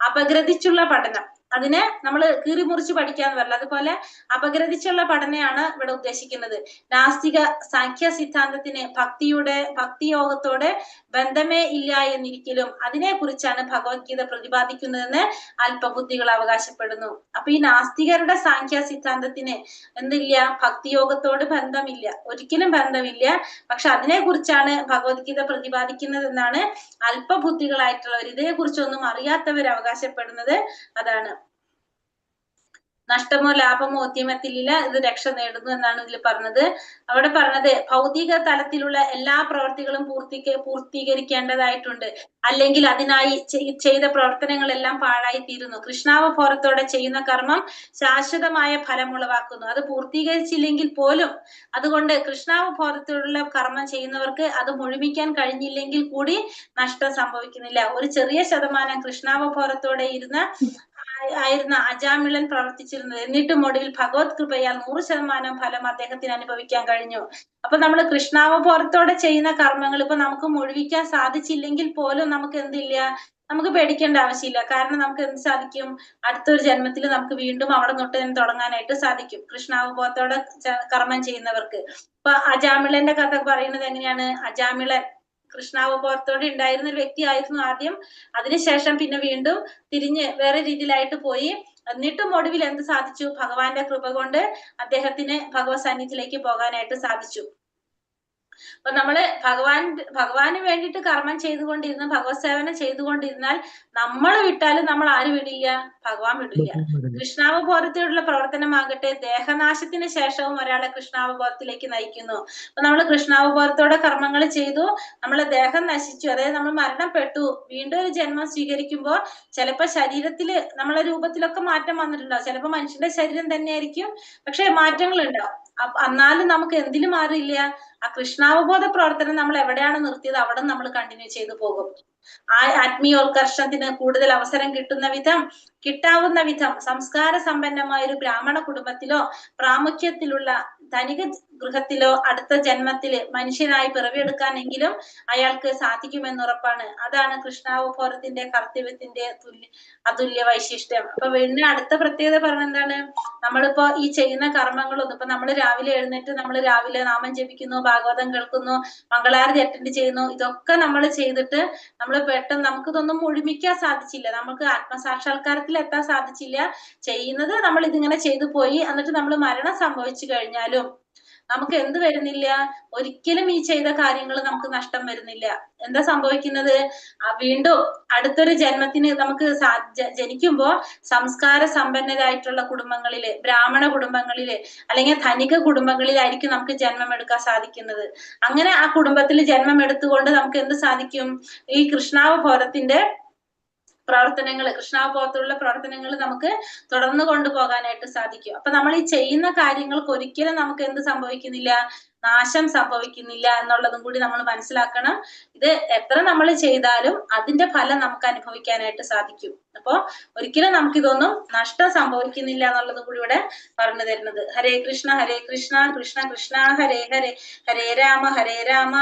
അപഗ്രഥിച്ചുള്ള പഠനം. അതിനെ നമ്മൾ കീറിമുറിച്ച് പഠിക്കാന്ന് പറയില്ല, അതുപോലെ അപഗ്രഥിച്ചുള്ള പഠനയാണ് ഇവിടെ ഉദ്ദേശിക്കുന്നത്. നാസ്തിക സാഖ്യ സിദ്ധാന്തത്തിന് ഭക്തിയോഗത്തോടെ ബന്ധമേ ഇല്ല എന്നിരിക്കലും അതിനെ കുറിച്ചാണ് ഭഗവത്ഗീത പ്രതിപാദിക്കുന്നതെന്ന് അല്പബുദ്ധികൾ അവകാശപ്പെടുന്നു. അപ്പൊ ഈ നാസ്തികരുടെ സാഖ്യ സിദ്ധാന്തത്തിന് എന്തില്ല? ഭക്തിയോഗത്തോട് ബന്ധമില്ല, ഒരിക്കലും ബന്ധമില്ല. പക്ഷെ അതിനെ കുറിച്ചാണ് ഭഗവത്ഗീത പ്രതിപാദിക്കുന്നതെന്നാണ് അല്പബുദ്ധികളായിട്ടുള്ളവർ, ഇതേ കുറിച്ചൊന്നും അറിയാത്തവർ അവകാശപ്പെടുന്നത്. അതാണ്. നഷ്ടമോ ലാഭമോ ഉദ്യമത്തിലില്ല, ഇത് രക്ഷ നേടുന്നു എന്നാണ് ഇതിൽ പറഞ്ഞത്. അവിടെ പറഞ്ഞത് ഭൗതിക തലത്തിലുള്ള എല്ലാ പ്രവർത്തികളും പൂർത്തീകരിക്കേണ്ടതായിട്ടുണ്ട്, അല്ലെങ്കിൽ അതിനായി ചെയ്ത പ്രവർത്തനങ്ങളെല്ലാം പാഴായി തീരുന്നു. കൃഷ്ണാവബോധത്തോടെ ചെയ്യുന്ന കർമ്മം ശാശ്വതമായ ഫലം ഉളവാക്കുന്നു. അത് പൂർത്തീകരിച്ചില്ലെങ്കിൽ പോലും, അതുകൊണ്ട് കൃഷ്ണാവബോധത്തോടുള്ള കർമ്മം ചെയ്യുന്നവർക്ക് അത് മുഴുമിക്കാൻ കഴിഞ്ഞില്ലെങ്കിൽ കൂടി നഷ്ടം സംഭവിക്കുന്നില്ല. ഒരു ചെറിയ ശതമാനം കൃഷ്ണാവബോധത്തോടെ ഇരുന്ന ആയിരുന്ന അജാമിളൻ പ്രവർത്തിച്ചിരുന്നത്. എന്നിട്ടും ഒടുവിൽ ഭഗവത് കൃപയാൽ 100% ഫലം അദ്ദേഹത്തിന് അനുഭവിക്കാൻ കഴിഞ്ഞു. അപ്പൊ നമ്മൾ കൃഷ്ണാവബോധത്തോടെ ചെയ്യുന്ന കർമ്മങ്ങൾ ഇപ്പൊ നമുക്ക് മുഴുവിക്കാൻ സാധിച്ചില്ലെങ്കിൽ പോലും നമുക്ക് എന്തില്ല, നമുക്ക് പേടിക്കേണ്ട ആവശ്യമില്ല. കാരണം നമുക്ക് എന്ത് സാധിക്കും, അടുത്തൊരു ജന്മത്തിൽ നമുക്ക് വീണ്ടും അവിടെ തൊട്ട് തന്നെ തുടങ്ങാനായിട്ട് സാധിക്കും കൃഷ്ണാവബോധത്തോടെ കർമ്മം ചെയ്യുന്നവർക്ക്. ഇപ്പൊ അജാമിളന്റെ കഥ പറയുന്നത് എങ്ങനെയാണ്? അജാമിളൻ കൃഷ്ണാവബോധത്തോടെ ഉണ്ടായിരുന്ന ഒരു വ്യക്തിയായിരുന്നു ആദ്യം. അതിനുശേഷം പിന്നെ വീണ്ടും തിരിഞ്ഞ് വേറെ രീതിയിലായിട്ട് പോയി. എന്നിട്ടും ഒടുവിൽ എന്ത് സാധിച്ചു? ഭഗവാന്റെ കൃപ കൊണ്ട് അദ്ദേഹത്തിന് ഭഗവത് സന്നിധിയിലേക്ക് പോകാനായിട്ട് സാധിച്ചു. അപ്പൊ നമ്മള് ഭഗവാന് വേണ്ടിയിട്ട് കർമ്മം ചെയ്തുകൊണ്ടിരുന്ന, ഭഗവത് സേവനം ചെയ്തുകൊണ്ടിരുന്നാൽ നമ്മൾ വിട്ടാലും നമ്മൾ ആര് വിടില്ല? ഭഗവാൻ വിടില്ല. കൃഷ്ണാവബോധത്തിലുള്ള പ്രവർത്തനമാകട്ടെ ദേഹനാശത്തിന് ശേഷവും ഒരാളെ കൃഷ്ണാവബോധത്തിലേക്ക് നയിക്കുന്നു. അപ്പൊ നമ്മൾ കൃഷ്ണാവബോധത്തോടെ കർമ്മങ്ങൾ ചെയ്തു, നമ്മളെ ദേഹം നശിച്ചു, അതായത് നമ്മൾ മരണപ്പെട്ടു, വീണ്ടും ഒരു ജന്മം സ്വീകരിക്കുമ്പോൾ ചിലപ്പോ ശരീരത്തില് നമ്മളെ രൂപത്തിലൊക്കെ മാറ്റം വന്നിട്ടുണ്ടാവും. ചിലപ്പോ മനുഷ്യന്റെ ശരീരം തന്നെ ആയിരിക്കും, പക്ഷെ മാറ്റങ്ങൾ ഉണ്ടാവും. എന്നാലും നമുക്ക് എന്തിലും മാറില്ല, ആ കൃഷ്ണാവബോധ പ്രവർത്തനം നമ്മൾ എവിടെയാണ് നിർത്തിയത് അവിടെ നമ്മൾ കണ്ടിന്യൂ ചെയ്തു പോകും. ആ ആത്മീയോത്കർഷത്തിന് കൂടുതൽ അവസരം കിട്ടാവുന്ന വിധം സംസ്കാര സമ്പന്നമായ ഒരു ബ്രാഹ്മണ കുടുംബത്തിലോ പ്രാമുഖ്യത്തിലുള്ള ധനിക ഗൃഹത്തിലോ അടുത്ത ജന്മത്തില് മനുഷ്യനായി പിറവിയെടുക്കാനെങ്കിലും അയാൾക്ക് സാധിക്കുമെന്നുറപ്പാണ്. അതാണ് കൃഷ്ണാവബോധത്തിന്റെ കർത്തവ്യത്തിന്റെ അതുല്യ വൈശിഷ്ട്യം. അപ്പൊ പിന്നെ അടുത്ത പ്രത്യേകത പറഞ്ഞ എന്താണ്, നമ്മളിപ്പോ ഈ ചെയ്യുന്ന കർമ്മങ്ങളൊന്നും, ഇപ്പൊ നമ്മൾ രാവിലെ എഴുന്നേറ്റ് നമ്മൾ രാവിലെ നാമം ജപിക്കുന്നു, ഭാഗവതം കേൾക്കുന്നു, മംഗളാരതി അറ്റൻഡ് ചെയ്യുന്നു, ഇതൊക്കെ നമ്മൾ ചെയ്തിട്ട് നമ്മൾ പെട്ടെന്ന് നമുക്കിതൊന്നും മുഴുമിക്കാൻ സാധിച്ചില്ല, നമുക്ക് ആത്മസാക്ഷാത്കാരത്തിൽ എത്താൻ സാധിച്ചില്ല. ചെയ്യുന്നത് നമ്മൾ ഇതിങ്ങനെ ചെയ്തു പോയി, എന്നിട്ട് നമ്മൾ മരണം സംഭവിച്ചു കഴിഞ്ഞാലും നമുക്ക് എന്ത് വരുന്നില്ല, ഒരിക്കലും ഈ ചെയ്ത കാര്യങ്ങൾ നമുക്ക് നഷ്ടം വരുന്നില്ല. എന്താ സംഭവിക്കുന്നത്? വീണ്ടും അടുത്തൊരു ജന്മത്തിന് നമുക്ക് ജനിക്കുമ്പോ സംസ്കാര സമ്പന്നരായിട്ടുള്ള കുടുംബങ്ങളില്, ബ്രാഹ്മണ കുടുംബങ്ങളില് അല്ലെങ്കിൽ ധനിക കുടുംബങ്ങളിലായിരിക്കും നമുക്ക് ജന്മം എടുക്കാൻ സാധിക്കുന്നത്. അങ്ങനെ ആ കുടുംബത്തിൽ ജന്മം എടുത്തുകൊണ്ട് നമുക്ക് എന്ത് സാധിക്കും? ഈ കൃഷ്ണാവബോധത്തിന്റെ കൃഷ്ണാവബോധത്തിലുള്ള പ്രവർത്തനങ്ങൾ നമുക്ക് തുടർന്ന് കൊണ്ടുപോകാനായിട്ട് സാധിക്കും. അപ്പൊ നമ്മൾ ഈ ചെയ്യുന്ന കാര്യങ്ങൾക്ക് ഒരിക്കലും നമുക്ക് എന്ത് സംഭവിക്കുന്നില്ല, നാശം സംഭവിക്കുന്നില്ല എന്നുള്ളതും കൂടി നമ്മൾ മനസ്സിലാക്കണം. ഇത് എത്ര നമ്മൾ ചെയ്താലും അതിന്റെ ഫലം നമുക്ക് അനുഭവിക്കാനായിട്ട് സാധിക്കും. അപ്പൊ ഒരിക്കലും നമുക്കിതൊന്നും നഷ്ടം സംഭവിക്കുന്നില്ല എന്നുള്ളതും കൂടി ഇവിടെ പറഞ്ഞു തരുന്നത്. ഹരേ കൃഷ്ണ കൃഷ്ണ കൃഷ്ണ ഹരേ ഹരേ, ഹരേ രാമ